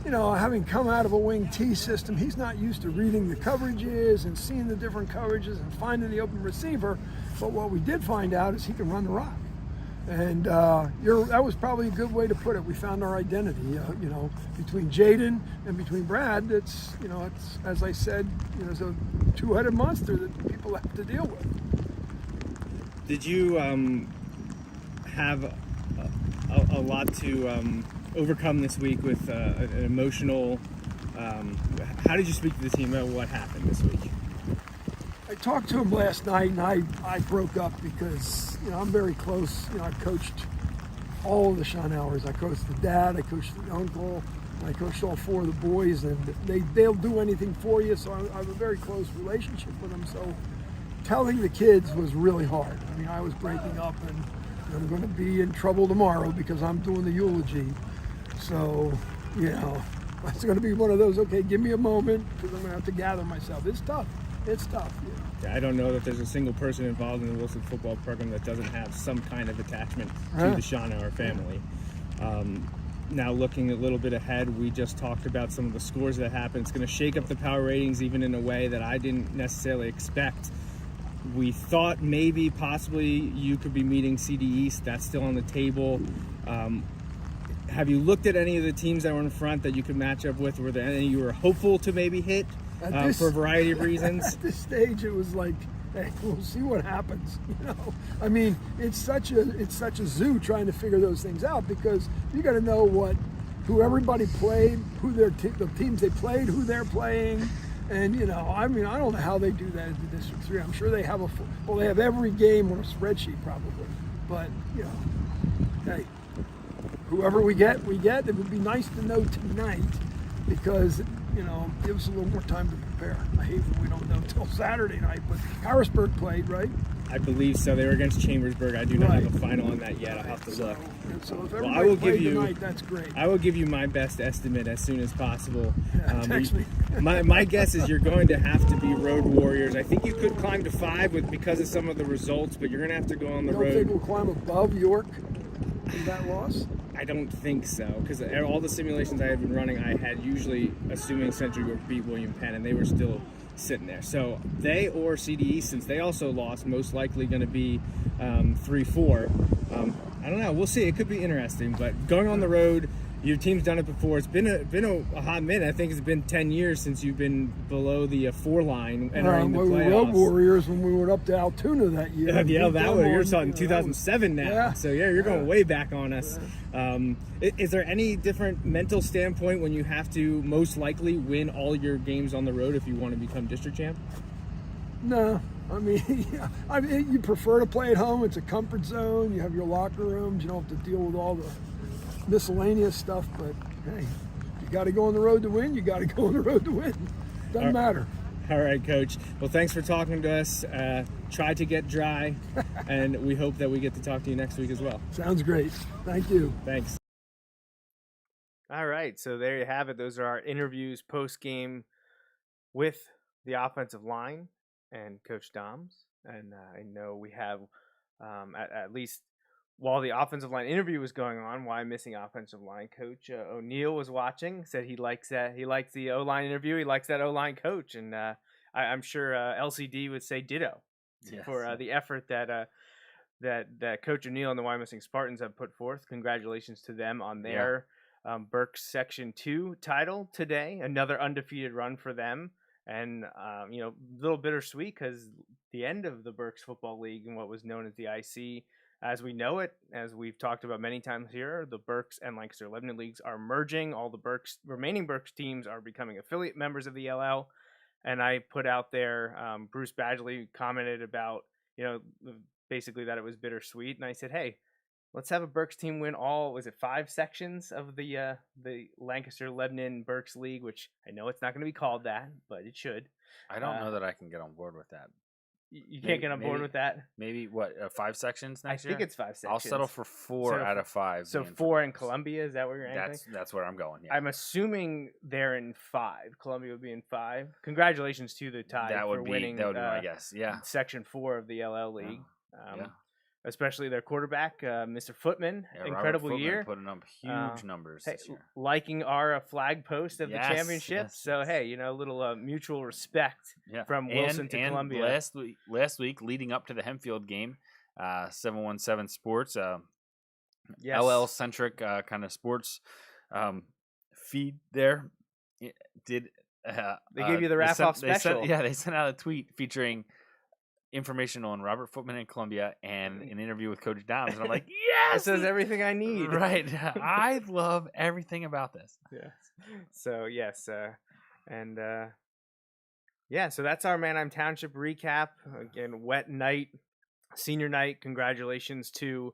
having come out of a wing T system, he's not used to reading the coverages and seeing the different coverages and finding the open receiver. But what we did find out is he can run the rock. And that was probably a good way to put it. We found our identity, between Jaden and between Brad. It's as I said, it's a two-headed monster that people have to deal with. Did you have a lot to overcome this week with an emotional. How did you speak to the team about what happened this week? I talked to him last night, and I broke up because I'm very close. I coached all of the Schonauers. I coached the dad, I coached the uncle, and I coached all 4 of the boys, and they'll do anything for you. So I have a very close relationship with them. So telling the kids was really hard. I mean, I was breaking up, and I'm going to be in trouble tomorrow because I'm doing the eulogy. So it's going to be one of those. Okay, give me a moment because I'm going to have to gather myself. It's tough. It's tough. I don't know that there's a single person involved in the Wilson football program that doesn't have some kind of attachment to the Schonauer family. Now looking a little bit ahead, we just talked about some of the scores that happened. It's going to shake up the power ratings even in a way that I didn't necessarily expect. We thought maybe possibly you could be meeting CD East. That's still on the table. Have you looked at any of the teams that were in front that you could match up with? Were there any you were hopeful to maybe hit for a variety of reasons? At this stage, it was like, hey, we'll see what happens. I mean, it's such a zoo trying to figure those things out because you got to know who everybody played, the teams they played, who they're playing. And, I don't know how they do that in District 3. I'm sure they have they have every game on a spreadsheet probably. But, hey, whoever we get. It would be nice to know tonight because, give us a little more time to prepare. I hate when we don't know until Saturday night. But Harrisburg played, right? I believe so. They were against Chambersburg. I do not have a final on that yet. I'll have to look. So if everybody played tonight, that's great. I will give you my best estimate as soon as possible. Text me. my guess is you're going to have to be road warriors. I think you could climb to 5 because of some of the results, but you're going to have to go on the road. You don't think we'll climb above York in that loss? I don't think so, because all the simulations I had been running, I had usually assuming Central York beat William Penn, and they were still sitting there. So they or CDE, since they also lost, most likely going to be 3-4. I don't know. We'll see. It could be interesting. But going on the road, your team's done it before. It's been a hot minute. I think it's been 10 years since you've been below the 4 line entering the playoffs. We were Road Warriors when we went up to Altoona that year. You're talking 2007 now. Yeah. So you're going way back on us. Is there any different mental standpoint when you have to most likely win all your games on the road if you want to become district champ? No. I mean, you prefer to play at home. It's a comfort zone. You have your locker rooms. You don't have to deal with all the miscellaneous stuff. But hey, you got to go on the road to win. You got to go on the road to win. Doesn't matter. All right, Coach. Well, thanks for talking to us. Try to get dry, and we hope that we get to talk to you next week as well. Sounds great. Thank you. Thanks. All right, so there you have it. Those are our interviews post-game with the offensive line and Coach Doms. And I know we have, at least while the offensive line interview was going on, why missing offensive line coach O'Neill was watching, said he likes that. He likes the O-line interview. He likes that O-line coach. And I'm sure LCD would say ditto for the effort that Coach O'Neill and the Wyoming Spartans have put forth. Congratulations to them on their Berks Section 2 title today. Another undefeated run for them. And, a little bittersweet because the end of the Berks Football League and what was known as the IC, as we know it, as we've talked about many times here, the Berks and Lancaster-Lebanon leagues are merging. All the remaining Berks teams are becoming affiliate members of the LL. And I put out there, Bruce Badgley commented about, basically that it was bittersweet. And I said, hey, let's have a Berks team win all, 5 sections of the Lancaster-Lebanon Berks League, which I know it's not going to be called that, but it should. I don't know that I can get on board with that. You can't get on board with that? Maybe, 5 sections next year? I think it's 5 sections. I'll settle for 4 out of 5. So 4 in Columbia, is that where you're aiming? That's where I'm going, yeah. I'm assuming they're in 5. Columbia would be in 5. Congratulations to the Tide for winning. That would be my guess, yeah. Section 4 of the LL League. Yeah. Especially their quarterback, Mr. Footman. Incredible year. Putting up huge numbers this year. Liking our flag post of the championship. So, hey, a little mutual respect from Wilson to Columbia. Last week, leading up to the Hempfield game, 717 Sports, LL-centric kind of sports feed there, did... they gave you the wrap-off special. They sent out a tweet featuring information on Robert Footman in Columbia and an interview with Coach Doms. And I'm like, This yes! is everything I need. Right. I love everything about this. Yes. So yes, and yeah. So that's our Manheim Township recap. Again, wet night, senior night. Congratulations to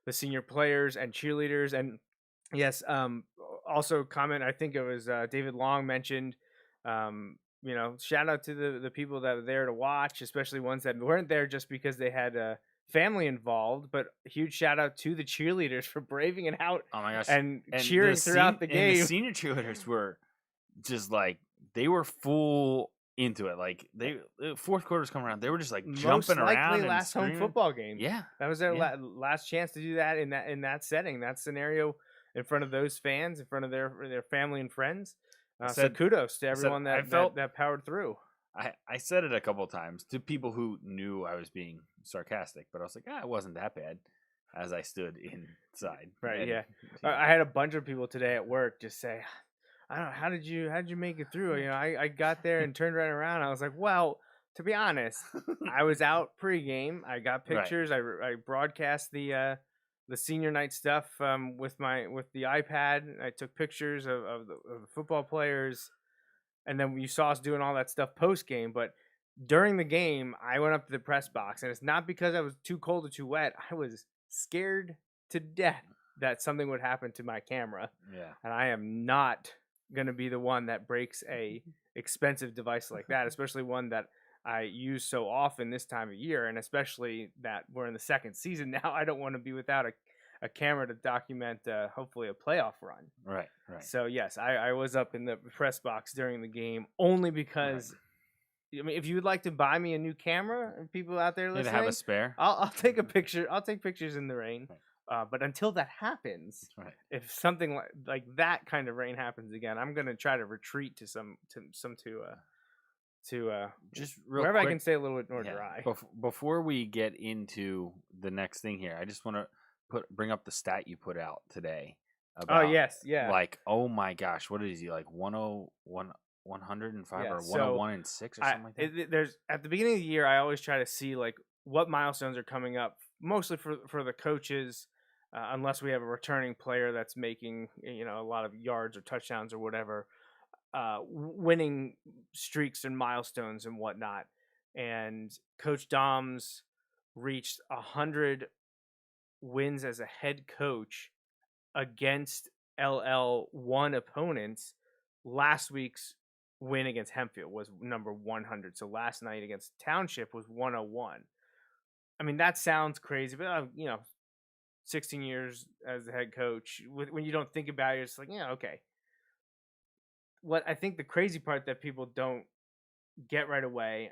the senior players and cheerleaders. And yes, also comment. I think it was David Long mentioned. Shout out to the people that were there to watch, especially ones that weren't there just because they had family involved. But a huge shout out to the cheerleaders for braving it out. Oh my gosh. And cheering throughout the game. And the senior cheerleaders were just like, they were full into it. Like the fourth quarter's coming around, they were just like jumping around. And last screaming. home football game. Yeah, that was their last chance to do that in that setting, that scenario, in front of those fans, in front of their family and friends. So kudos to everyone that powered through. I said it a couple of times to people who knew I was being sarcastic, but I was like, it wasn't that bad as I stood inside. Right. And, yeah. I had a bunch of people today at work just say, I don't know, how did you make it through? I got there and turned right around. I was like, well, to be honest, I was out pregame. I got pictures. Right. I broadcast the senior night stuff with the iPad. I took pictures of the football players, and then you saw us doing all that stuff post game. But during the game, I went up to the press box, and it's not because I was too cold or too wet. I was scared to death that something would happen to my camera. Yeah, and I am not going to be the one that breaks a expensive device like that, especially one that I use so often this time of year, and especially that we're in the second season now. I don't want to be without a camera to document hopefully a playoff run. Right. So yes, I was up in the press box during the game only because I mean, if you would like to buy me a new camera, people out there listening, have a spare, I'll take a picture. I'll take pictures in the rain. Right. But until that happens, if something like that kind of rain happens again, I'm gonna try to retreat to just wherever quick, I can stay a little bit more dry. Before we get into the next thing here, I just want to bring up the stat you put out today. About, Like, oh my gosh, what is he like? 105 or 101 and 6 or something like that. There's at the beginning of the year, I always try to see like what milestones are coming up, mostly for the coaches. Unless we have a returning player that's making a lot of yards or touchdowns or whatever, winning streaks and milestones and whatnot. And Coach Doms reached 100 wins as a head coach against LL1 opponents. Last week's win against Hempfield was number 100. So last night against Township was 101. I mean, that sounds crazy, but 16 years as the head coach, when you don't think about it, it's like, okay. What I think the crazy part that people don't get right away,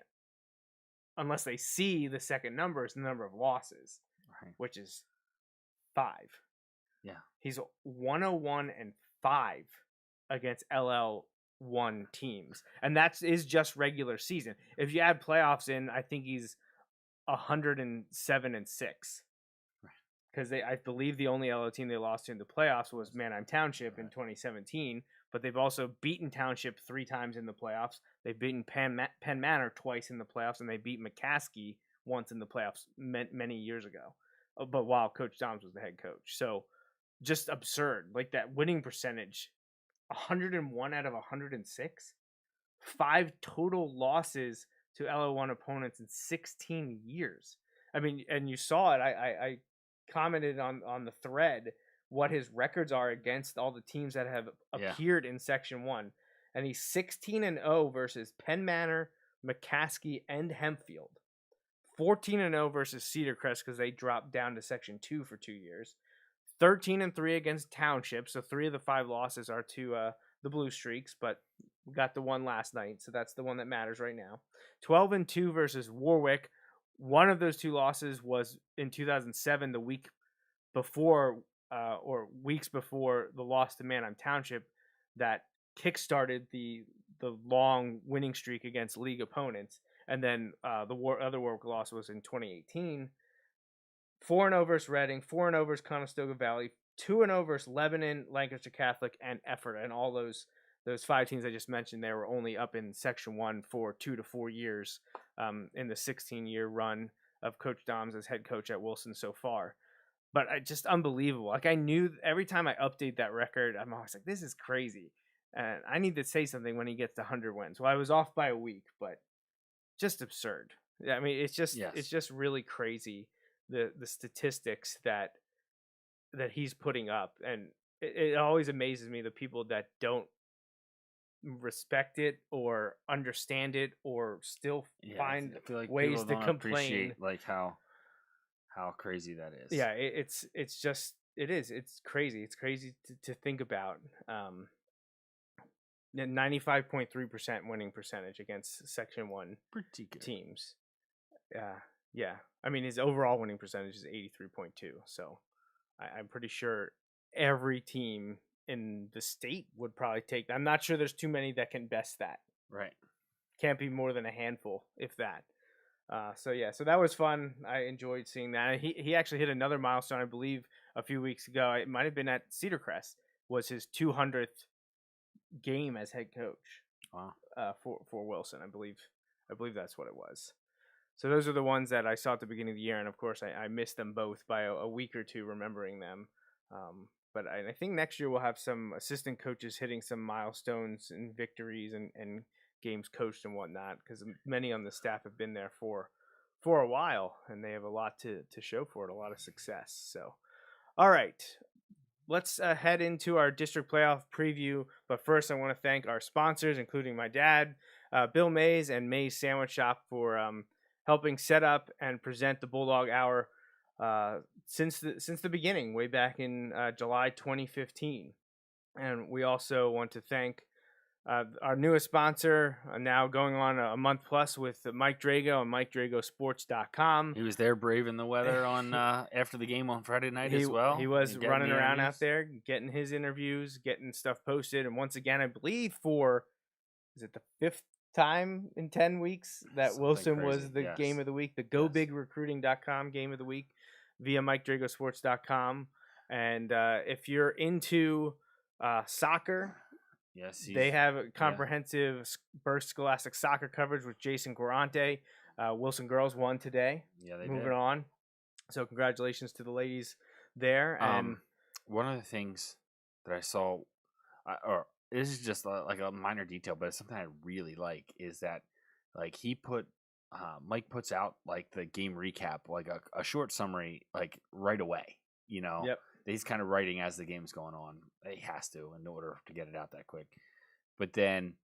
unless they see the second number, is the number of losses, which is 5. Yeah. He's 101 and 5 against LL1 teams. And that is just regular season. If you add playoffs in, I think he's 107 and 6. Because I believe the only LO team they lost to in the playoffs was Manheim Township in 2017, but they've also beaten Township 3 times in the playoffs. They've beaten Penn Manor twice in the playoffs, and they beat McCaskey once in the playoffs many years ago. But while Coach Doms was the head coach, so just absurd. Like that winning percentage, 101 out of 106, 5 total losses to LO1 opponents in 16 years. I mean, and you saw it. I commented on the thread what his records are against all the teams that have appeared in Section 1. And he's 16-0 versus Penn Manor, McCaskey, and Hempfield. 14-0 versus Cedar Crest because they dropped down to Section 2 for 2 years. 13-3 against Township, so 3 of the 5 losses are to the Blue Streaks, but we got the one last night, so that's the one that matters right now. 12-2 versus Warwick. One of those 2 losses was in 2007, the week before, or weeks before the loss to Manheim Township, that kickstarted the long winning streak against league opponents. And then the other Warwick loss was in 2018. 4-0 versus Reading, 4-0 versus Conestoga Valley, 2-0 versus Lebanon, Lancaster Catholic, and Effort. And all those those 5 teams I just mentioned there were only up in Section 1 for 2 to 4 years in the 16-year run of Coach Doms as head coach at Wilson so far. But just unbelievable. Like, I knew every time I update that record, I'm always like, this is crazy. And I need to say something when he gets to 100 wins. Well, I was off by a week, but just absurd. I mean, it's just really crazy, the statistics that he's putting up. And it always amazes me, the people that don't respect it or understand it or still find I feel like ways people to don't complain. appreciate, like, how crazy that is. Yeah, it's crazy. It's crazy to think about. 95.3% winning percentage against Section 1 Pretty good teams. Yeah. I mean, his overall winning percentage is 83.2. So I'm pretty sure every team in the state would probably take. I'm not sure there's too many that can best that. Right. Can't be more than a handful, if that. So that was fun. I enjoyed seeing that. He actually hit another milestone, I believe, a few weeks ago. It might have been at Cedar Crest. Was his 200th game as head coach. Wow. For Wilson, I believe that's what it was. So those are the ones that I saw at the beginning of the year, and of course I missed them both by a week or two remembering them. But I think next year we'll have some assistant coaches hitting some milestones and victories and games coached and whatnot, because many on the staff have been there for a while, and they have a lot to show for it, a lot of success. So, all right. Let's head into our district playoff preview. But first, I want to thank our sponsors, including my dad, Bill Mays and Mays Sandwich Shop, for helping set up and present the Bulldog Hour since the beginning, way back in July 2015. And we also want to thank our newest sponsor, now going on a month plus, with Mike Drago and MikeDragoSports.com. He was there braving the weather on after the game on Friday night as well. He was running around out there, getting his interviews, getting stuff posted. And once again, I believe is it the 5th time in 10 weeks that Something Wilson crazy. was the game of the week, the GoBigRecruiting.com game of the week via MikeDragoSports.com. And if you're into soccer, yes, they have a comprehensive burst scholastic soccer coverage with Jason Guarante. Wilson girls won today. Yeah, they Moving did. on. So congratulations to the ladies there. And one of the things that I saw, or this is just like a minor detail, but it's something I really like, is that like Mike puts out like the game recap, like a short summary, like right away. Yep. He's kind of writing as the game's going on. He has to in order to get it out that quick. But then,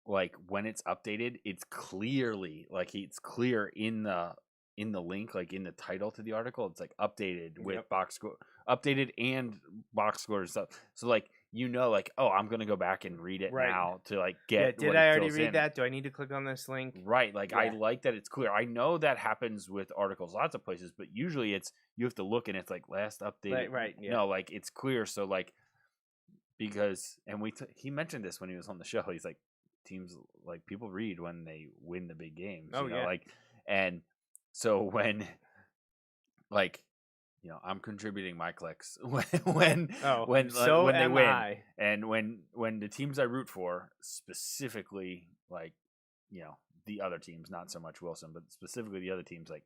like, when it's updated, it's clearly like it's clear in the link, like in the title to the article. It's like updated with box score, updated and box score and stuff. So like like, oh, I'm gonna go back and read it now to like get. Did I already read that? Do I need to click on this link? Right. Like I like that it's clear. I know that happens with articles lots of places, but usually it's you have to look and it's like last updated. Right. Yeah. No, like it's clear. So like because he mentioned this when he was on the show. He's like, teams, like, people read when they win the big games. Oh, yeah. Like, and so when like, I'm contributing my clicks when they win, and when the teams I root for, specifically, like, the other teams, not so much Wilson, but specifically the other teams, like,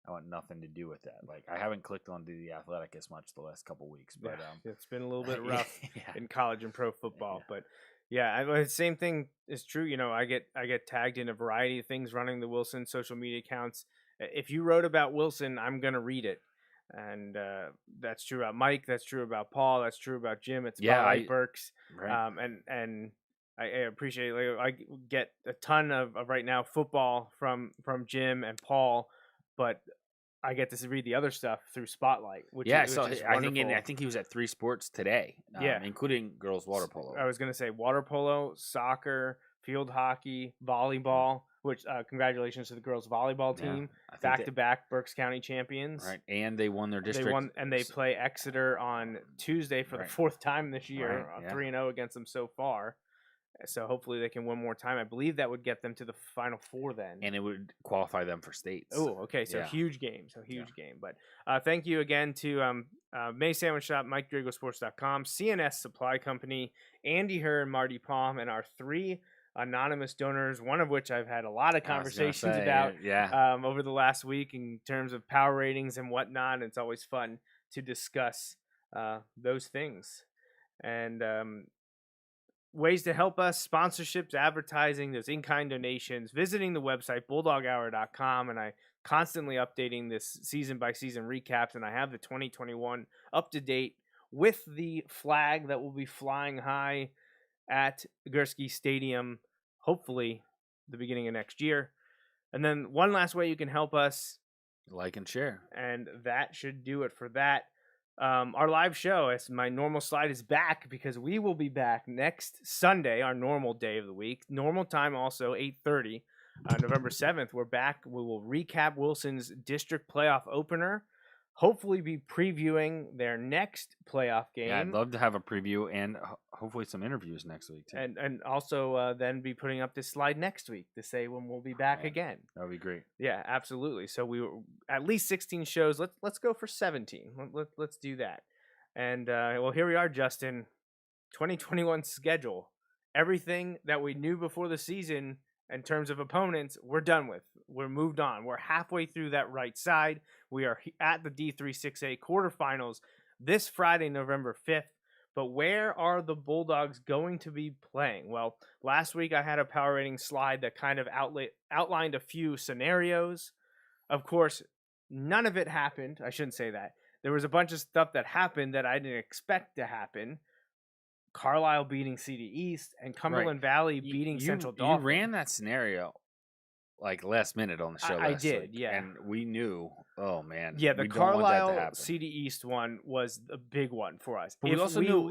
I want nothing to do with that. Like, I haven't clicked on The Athletic as much the last couple weeks, but it's been a little bit rough in college and pro football. But the same thing is true. I get tagged in a variety of things running the Wilson social media accounts. If you wrote about Wilson, I'm gonna read it, and that's true about Mike. That's true about Paul. That's true about Jim. It's about Burks. Right. And I appreciate it. Like, I get a ton of right now football from Jim and Paul, but I get to read the other stuff through Spotlight. Which is wonderful. I think he was at 3 sports today, including girls water polo. I was going to say water polo, soccer, field hockey, volleyball. Which congratulations to the girls volleyball team, back-to-back Berks County champions. Right, and they won their district. They play Exeter on Tuesday for the 4th time this year, 3-0 against them so far. So hopefully they can win more time. I believe that would get them to the Final Four then. And it would qualify them for states. Oh, okay. So Yeah. huge game. Game. But thank you again to May Sandwich Shop, MikeDragosports.com, CNS Supply Company, Andy Herr, Marty Palm, and our 3 anonymous donors, one of which I've had a lot of conversations about over the last week in terms of power ratings and whatnot. It's always fun to discuss those things. And ways to help us, sponsorships, advertising, those in-kind donations, visiting the website, bulldoghour.com, and I constantly updating this season-by-season recaps, and I have the 2021 up to date with the flag that will be flying high at Gursky Stadium, hopefully the beginning of next year. And then one last way you can help us. Like and share. And that should do it for that. Our live show, as my normal slide, is back because we will be back next Sunday, our normal day of the week. Normal time also, 8:30, November 7th. We're back. We will recap Wilson's district playoff opener. Hopefully be previewing their next playoff game. Yeah, I'd love to have a preview and hopefully some interviews next week, too. And also then be putting up this slide next week to say when we'll be back again. That would be great. Yeah, absolutely. So we were at least 16 shows. Let's go for 17. Let's do that. And well, here we are, Justin. 2021 schedule. Everything that we knew before the season in terms of opponents, we're done with. We're moved on. We're halfway through that right side. We are at the D3-6A quarterfinals this Friday, November 5th. But where are the Bulldogs going to be playing? Well, last week I had a power rating slide that kind of outlined a few scenarios. Of course, none of it happened. I shouldn't say that. There was a bunch of stuff that happened that I didn't expect to happen. Carlisle beating CD East and Cumberland Valley beating Central Dauphin. You ran that scenario like last minute on the show. I did, yeah. And we knew, oh man, yeah, the Carlisle CD East one was a big one for us. But we also knew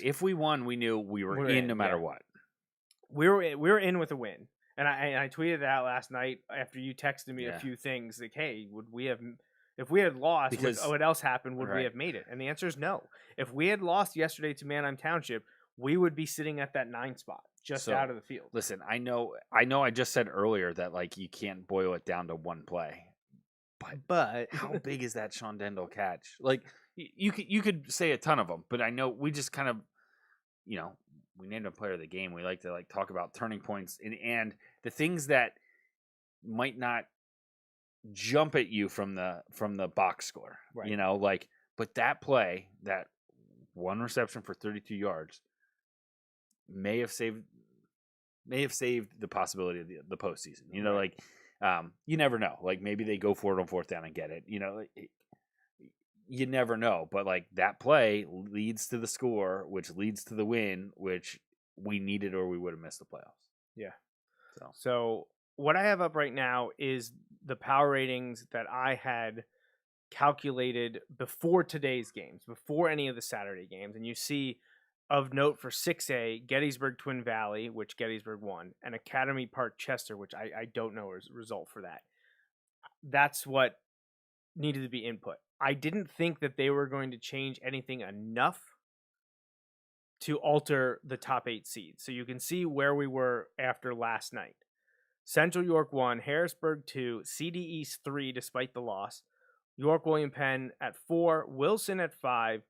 if we won, we knew we were in no matter what. We were in with a win, and I tweeted that last night after you texted me a few things like, hey, would we have? If we had lost, what else happened? Would we have made it? And the answer is no. If we had lost yesterday to Manheim Township, we would be sitting at that 9 spot, just out of the field. Listen, I know. I just said earlier that like you can't boil it down to one play, but how big is that Sean Dendel catch? Like you could say a ton of them, but I know we just kind of, we named him player of the game. We like to talk about turning points and the things that might not jump at you from the box score, right? But that play, that one reception for 32 yards, may have saved the possibility of the postseason. You never know. Like maybe they go for it on 4th down and get it. You never know. But that play leads to the score, which leads to the win, which we needed, or we would have missed the playoffs. Yeah. So what I have up right now is the power ratings that I had calculated before today's games, before any of the Saturday games. And you see of note for 6A, Gettysburg Twin Valley, which Gettysburg won, and Academy Park Chester, which I don't know a result for that. That's what needed to be input. I didn't think that they were going to change anything enough to alter the top 8 seeds. So you can see where we were after last night. Central York 1, Harrisburg 2, CD East 3 despite the loss, York William Penn at 4, Wilson at 5,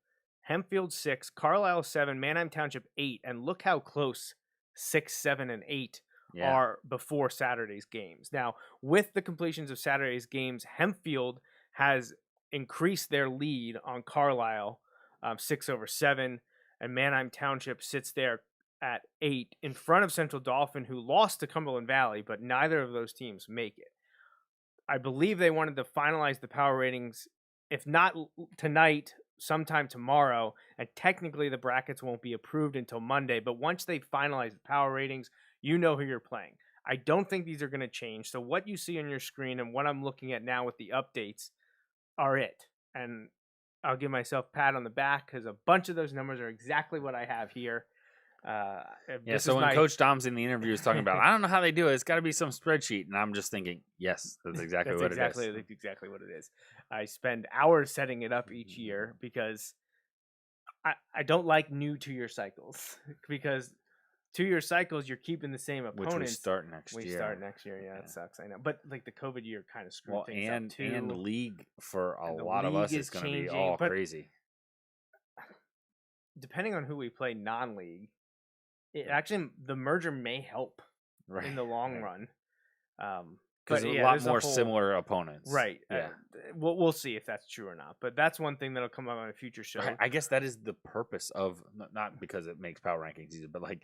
Hempfield 6, Carlisle 7, Manheim Township 8, and look how close 6, 7, and 8 are before Saturday's games. Now, with the completions of Saturday's games, Hempfield has increased their lead on Carlisle 6-7, and Manheim Township sits there at 8 in front of Central Dauphin, who lost to Cumberland Valley, but neither of those teams make it. I believe they wanted to finalize the power ratings, if not tonight, sometime tomorrow, and technically the brackets won't be approved until Monday, but once they finalize the power ratings, you know who you're playing. I don't think these are going to change, so what you see on your screen and what I'm looking at now with the updates are it. And I'll give myself a pat on the back because a bunch of those numbers are exactly what I have here. So when Coach Dom's in the interview is talking about, I don't know how they do it. It's got to be some spreadsheet. And I'm just thinking, yes, that's exactly what it is. That's exactly what it is. I spend hours setting it up each year because I don't like new 2-year cycles because 2-year cycles, you're keeping the same opponents. Which we start next We year. start next year. Yeah, it sucks. I know, but like the COVID year kind of screwed things up too. And league for a And the lot of us league is is going to be changing, all but- crazy. Depending on who we play non-league, actually the merger may help Right. in the long run. Because but a yeah, lot there's more whole- similar opponents. Right. Yeah. We'll see if that's true or not. But that's one thing that'll come up on a future show. I guess that is the purpose of, not because it makes power rankings easier, but like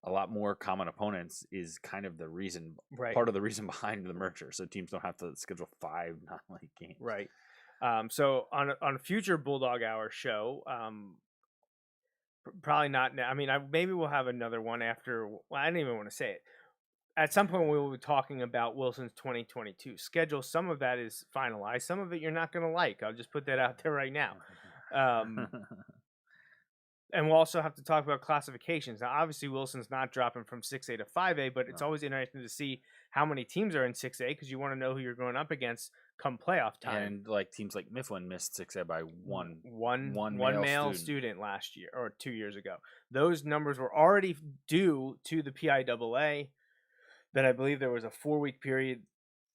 a lot more common opponents is kind of the reason, Right. part of the reason behind the merger. So teams don't have to schedule 5 non-league games. Right. So on a future Bulldog Hour show, probably not now. I mean, maybe we'll have another one after. Well, I don't even want to say it. At some point, we will be talking about Wilson's 2022 schedule. Some of that is finalized. Some of it you're not going to like. I'll just put that out there right now. And we'll also have to talk about classifications. Now, obviously, Wilson's not dropping from 6A to 5A, but it's always interesting to see how many teams are in 6A because you want to know who you're going up against come playoff time. And like teams like Mifflin missed 6A by one male student last year or 2 years ago. Those numbers were already due to the PIAA. That I believe there was a 4-week period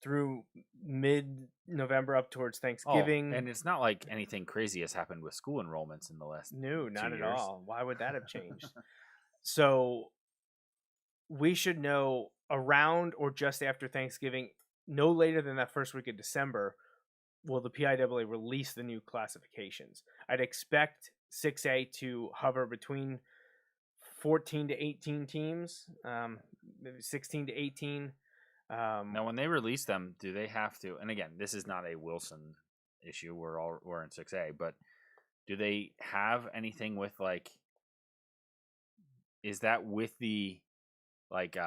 through mid-November up towards Thanksgiving. And it's not like anything crazy has happened with school enrollments in the last No, not 2 at years. all. Why would that have changed? So we should know around or just after Thanksgiving, no later than that first week of December, will the PIAA release the new classifications. I'd expect 6A to hover between 14 to 18 teams, maybe 16 to 18. Now, when they release them, do they have to? And again, this is not a Wilson issue. We're in 6A, but do they have anything with like? Is that with the like?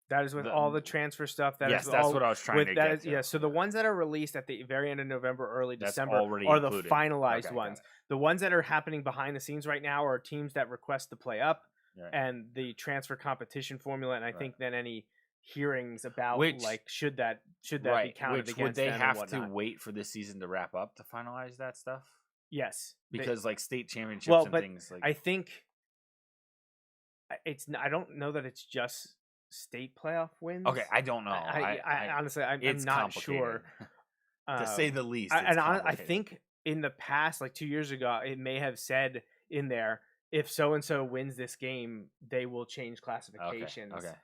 That is with all the transfer stuff. Yes, that's what I was trying to get to. Yeah, so the ones that are released at the very end of November, early That's December already are the included. finalized Okay, ones. got it. The ones that are happening behind the scenes right now are teams that request to play up Right. and the transfer competition formula. And I Right. think then any hearings about Which- like should that be Right. counted Which against would they them have and to whatnot. wait for this season to wrap up to finalize that stuff? Yes, Because like state championships well, and but things like I think I don't know that it's just state playoff wins. okay, I don't know. I honestly I'm it's not sure. to say the least. I it's complicated. think in the past, like 2 years ago, it may have said in there, if so and so wins this game, they will change classifications. Okay.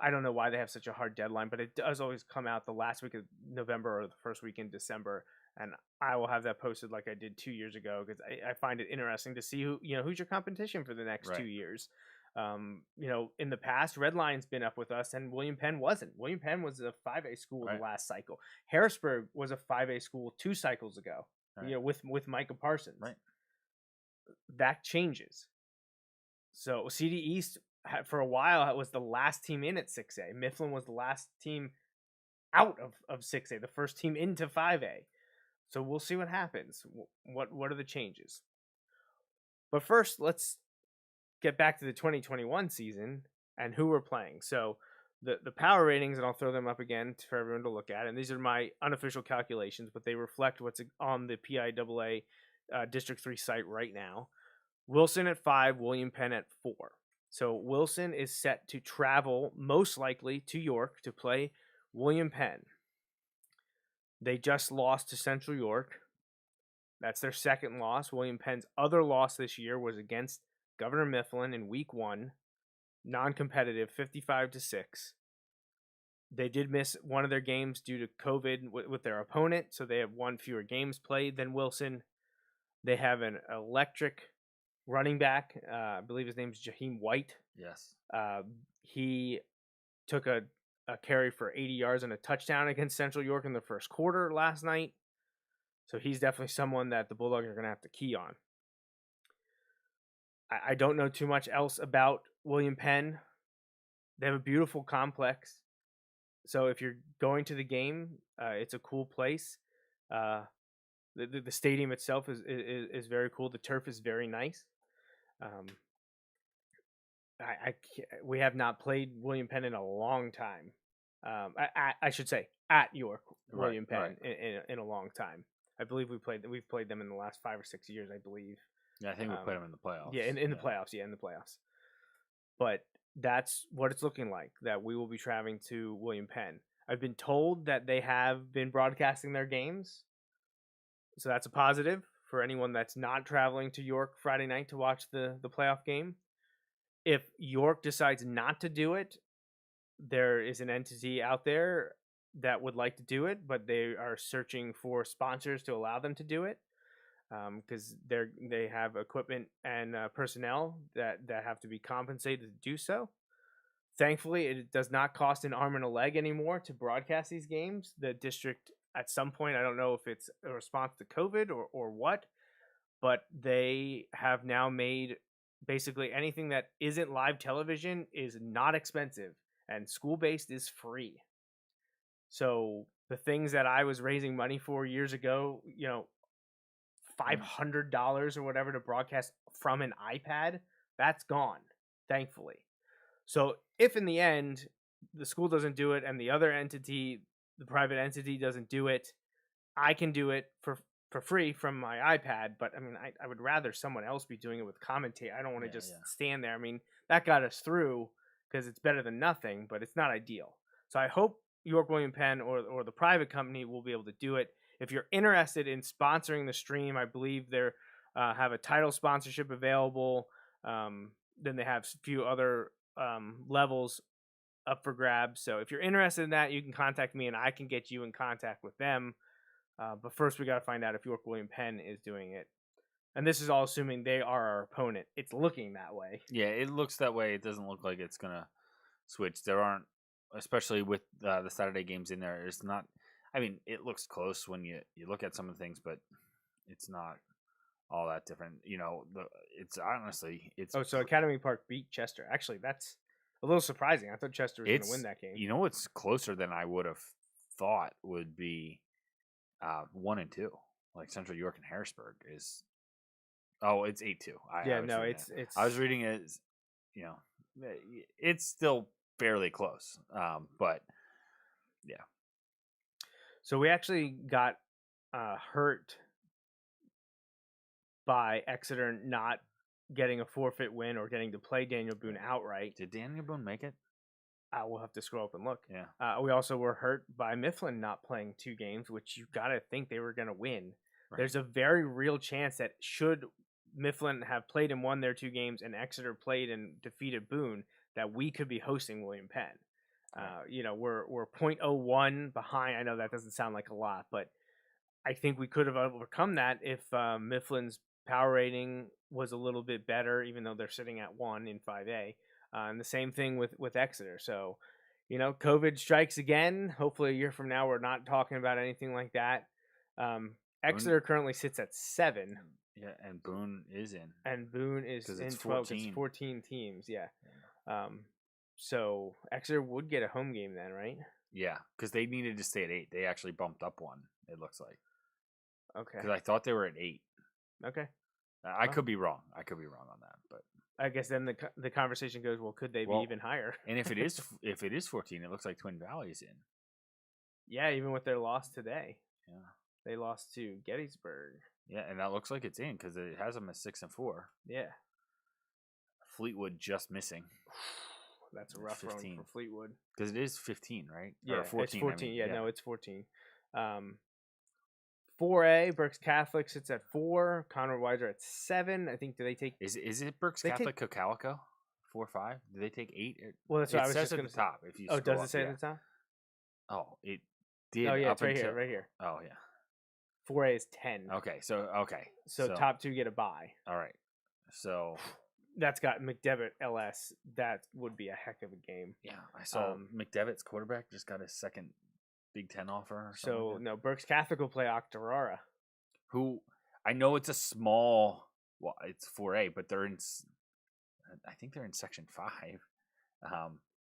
I don't know why they have such a hard deadline, but it does always come out the last week of November or the first week in December, and I will have that posted like I did 2 years ago because I find it interesting to see who's your competition for the next Right. 2 years. In the past, Red Lion's been up with us, and William Penn wasn't. William Penn was a 5A school Right. the last cycle. Harrisburg was a 5A school 2 cycles ago. Right. With Micah Parsons. Right. That changes. So CD East for a while was the last team in at 6A. Mifflin was the last team out of 6A, the first team into 5A. So we'll see what happens. What are the changes? But first, let's get back to the 2021 season and who we're playing. So the power ratings, and I'll throw them up again for everyone to look at. And these are my unofficial calculations, but they reflect what's on the PIAA District 3 site right now. Wilson at 5, William Penn at 4. So Wilson is set to travel most likely to York to play William Penn. They just lost to Central York. That's their second loss. William Penn's other loss this year was against Governor Mifflin in week 1, non-competitive, 55-6. They did miss one of their games due to COVID with their opponent, so they have one fewer games played than Wilson. They have an electric running back. I believe his name is Jaheim White. Yes. He took a carry for 80 yards and a touchdown against Central York in the first quarter last night. So he's definitely someone that the Bulldogs are going to have to key on. I don't know too much else about William Penn. They have a beautiful complex. So if you're going to the game, it's a cool place. The stadium itself is very cool. The turf is very nice. We have not played William Penn in a long time. I should say at York William Penn in a long time. I believe we've played them in the last 5 or 6 years. I believe. Yeah, I think we played them in the playoffs. Yeah, in the playoffs. Yeah, in the playoffs. but that's what it's looking like, that we will be traveling to William Penn. I've been told that they have been broadcasting their games, so that's a positive for anyone that's not traveling to York Friday night to watch the playoff game. If York decides not to do it, there is an entity out there that would like to do it, but they are searching for sponsors to allow them to do it, because they have equipment and personnel that have to be compensated to do so. Thankfully, it does not cost an arm and a leg anymore to broadcast these games. The district, at some point, I don't know if it's a response to COVID or what, but they have now made basically anything that isn't live television is not expensive, and school-based is free. So the things that I was raising money for years ago, $500 or whatever to broadcast from an iPad, that's gone, thankfully. So if in the end the school doesn't do it and the other entity, the private entity, doesn't do it, I can do it for free from my iPad. But I mean, I would rather someone else be doing it with commentate. I don't want to just stand there. I mean, that got us through because it's better than nothing, but it's not ideal. So I hope York William Penn or the private company will be able to do it. If you're interested in sponsoring the stream, I believe they have a title sponsorship available. Then they have a few other levels up for grabs. So if you're interested in that, you can contact me and I can get you in contact with them. But first, we got to find out if York William Penn is doing it. And this is all assuming they are our opponent. It's looking that way. Yeah, it looks that way. It doesn't look like it's going to switch. There aren't, especially with the Saturday games in there, it's not, I mean, it looks close when you look at some of the things, but it's not all that different. It's honestly, it's... Oh, so Academy Park beat Chester. Actually, that's a little surprising. I thought Chester was going to win that game. You know what's closer than I would have thought would be 1 and 2. Like Central York and Harrisburg is... Oh, it's 8-2. I was reading it as, it's still fairly close. But yeah. So we actually got hurt by Exeter not getting a forfeit win or getting to play Daniel Boone outright. Did Daniel Boone make it? We'll have to scroll up and look. Yeah. We also were hurt by Mifflin not playing 2 games, which you got to think they were going to win. Right. There's a very real chance that should Mifflin have played and won their 2 games and Exeter played and defeated Boone, that we could be hosting William Penn. We're 0.01 behind. I know that doesn't sound like a lot, but I think we could have overcome that if Mifflin's power rating was a little bit better, even though they're sitting at 1 in 5A. And the same thing with Exeter. So, COVID strikes again. Hopefully a year from now, we're not talking about anything like that. Exeter currently sits at 7. Yeah, and Boone is in. And Boone is in 12. It's 14 teams, yeah. So Exeter would get a home game then, right? Yeah, because they needed to stay at 8. They actually bumped up 1, it looks like. Okay. Because I thought they were at 8. Okay. I could be wrong. I could be wrong on that, but I guess then the conversation goes, well, could they be even higher? And if it is 14, it looks like Twin Valley's in. Yeah, even with their loss today. Yeah. They lost to Gettysburg. Yeah, and that looks like it's in because it has them at 6 and 4. Yeah. Fleetwood just missing. That's a rough run for Fleetwood. Because it is 15, right? Yeah, or 14, it's 14. I mean. No, it's 14. 4A, Berks Catholic sits at 4. Conrad Weiser at 7. I think, do they take... Is it Berks Catholic Cocalico? 4-5? Do they take 8? Well, that's what I was just going to top. If you does it say at the top? Oh, it did. Oh, yeah, it's right here, right here. Oh, yeah. 4A is 10. So top 2 get a bye. All right. So that's got McDevitt LS. That would be a heck of a game. Yeah, I saw McDevitt's quarterback just got his second Big Ten offer. Or so no, Berks Catholic will play Octorara, who I know it's a small. Well, it's 4A, but they're in. I think they're in Section 5.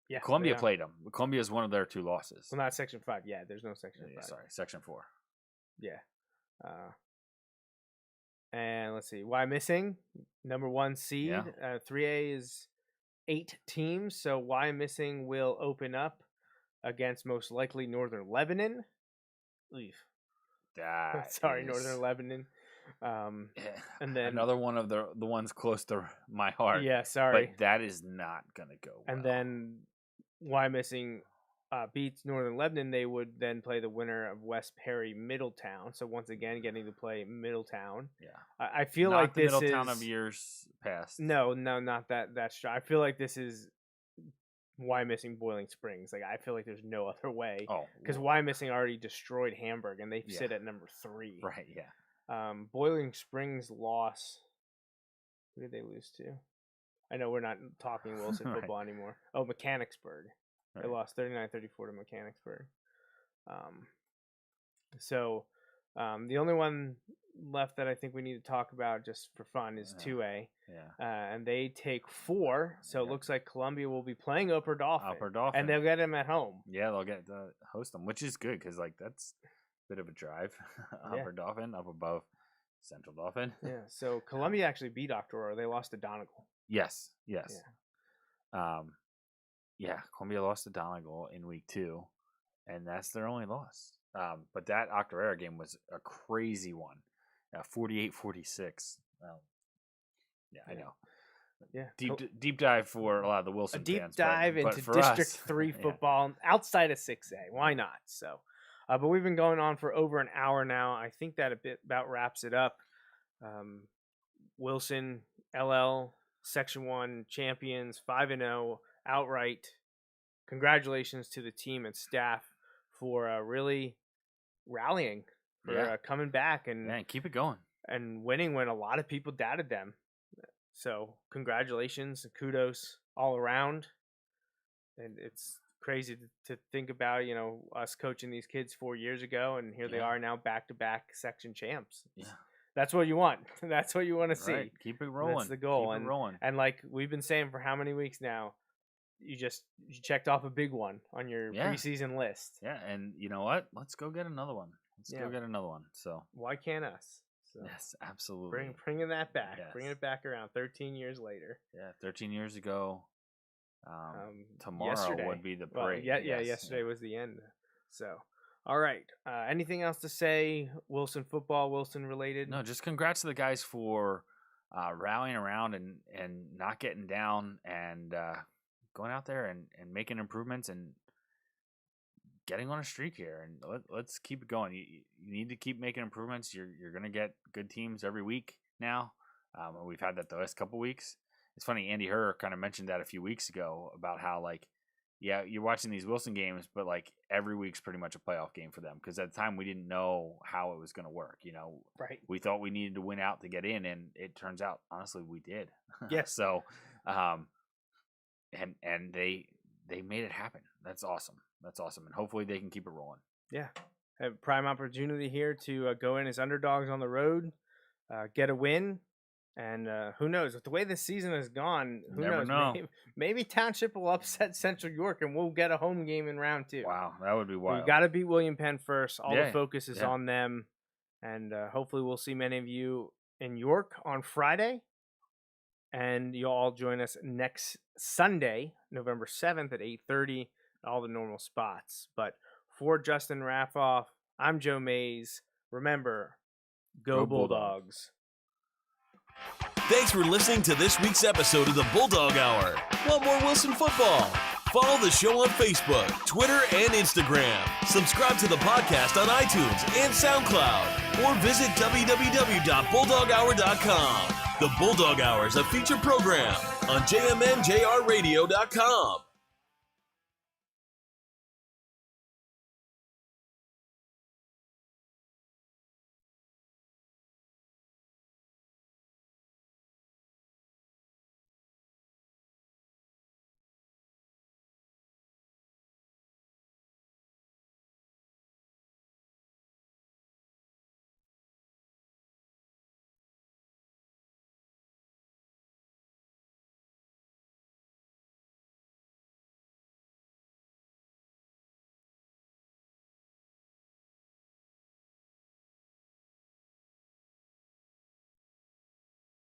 Yeah, Columbia played them. Columbia is one of their 2 losses. Well, not Section 5. Yeah, there's no Section 5. Sorry, Section 4. Yeah. And let's see. Why missing? Number 1 seed. Yeah. 3A is 8 teams. So why missing will open up against most likely Northern Lebanon. That Sorry, Northern Lebanon. And then another one of the ones close to my heart. Yeah, sorry. But that is not going to go well. And then Wyomissing beats Northern Lebanon, they would then play the winner of West Perry Middletown. So once again, getting to play Middletown. Yeah. I feel not like the this Middletown is of years past. No, not that. That's I feel like this is Wyomissing Boiling Springs. Like I feel like there's no other way. Oh, because Wyomissing already destroyed Hamburg and they sit at number 3. Right. Yeah. Boiling Springs loss. Who did they lose to? I know we're not talking Wilson football anymore. Oh, Mechanicsburg. Right. They lost 39-34 to Mechanicsburg. So the only one left that I think we need to talk about just for fun is 2A. Yeah. And they take 4. So it looks like Columbia will be playing Upper Dauphin. And they'll get them at home. Yeah, they'll get to host them, which is good because, like, that's a bit of a drive. Upper Dauphin, up above Central Dauphin. Yeah, so Columbia actually beat Octorara. They lost to Donegal. Yes. Yeah, Columbia lost to Donegal in week 2, and that's their only loss. But that Octorara game was a crazy one, 48-46. Yeah, I know. Yeah, deep dive for a lot of the Wilson fans. A deep fans, dive but into District 3 football outside of 6A. Why not? So, but we've been going on for over an hour now. I think that about wraps it up. Wilson LL Section 1 champions, 5-0 outright. Congratulations to the team and staff for really rallying, for coming back and keep it going and winning when a lot of people doubted them. So congratulations, kudos all around. And it's crazy to think about, us coaching these kids 4 years ago, and here they are now back-to-back section champs. Yeah. That's what you want. That's what you want to see. Keep it rolling. That's the goal. Keep it rolling. And like we've been saying for how many weeks now, you checked off a big one on your preseason list. Yeah, and you know what? Let's go get another one. Go get another one. So why can't us? So yes, absolutely. Bringing that back. Yes. Bringing it back around 13 years later. Yeah, 13 years ago. Tomorrow would be the parade. Well, yesterday was the end. So, all right. Anything else to say? Wilson football, Wilson related? No, just congrats to the guys for rallying around and not getting down and going out there and making improvements and getting on a streak here. And let's keep it going. You need to keep making improvements. You're going to get good teams every week now. We've had that the last couple weeks. It's funny, Andy Herr kind of mentioned that a few weeks ago about how, like, yeah, you're watching these Wilson games, but, like, every week's pretty much a playoff game for them because at the time we didn't know how it was going to work, Right. We thought we needed to win out to get in, and it turns out, honestly, we did. Yes. So, and they made it happen. That's awesome. And hopefully they can keep it rolling. Yeah. Have prime opportunity here to go in as underdogs on the road, get a win. And who knows? With the way this season has gone, who knows? Maybe Township will upset Central York and we'll get a home game in round 2. Wow, that would be wild. We've got to beat William Penn first. All the focus is on them. And hopefully we'll see many of you in York on Friday. And you'll all join us next Sunday, November 7th at 8:30, all the normal spots. But for Justin Raffoff, I'm Joe Mays. Remember, go Bulldogs. Thanks for listening to this week's episode of the Bulldog Hour. Want more Wilson football? Follow the show on Facebook, Twitter, and Instagram. Subscribe to the podcast on iTunes and SoundCloud. Or visit www.bulldoghour.com. The Bulldog Hour is a featured program on jmnjrradio.com.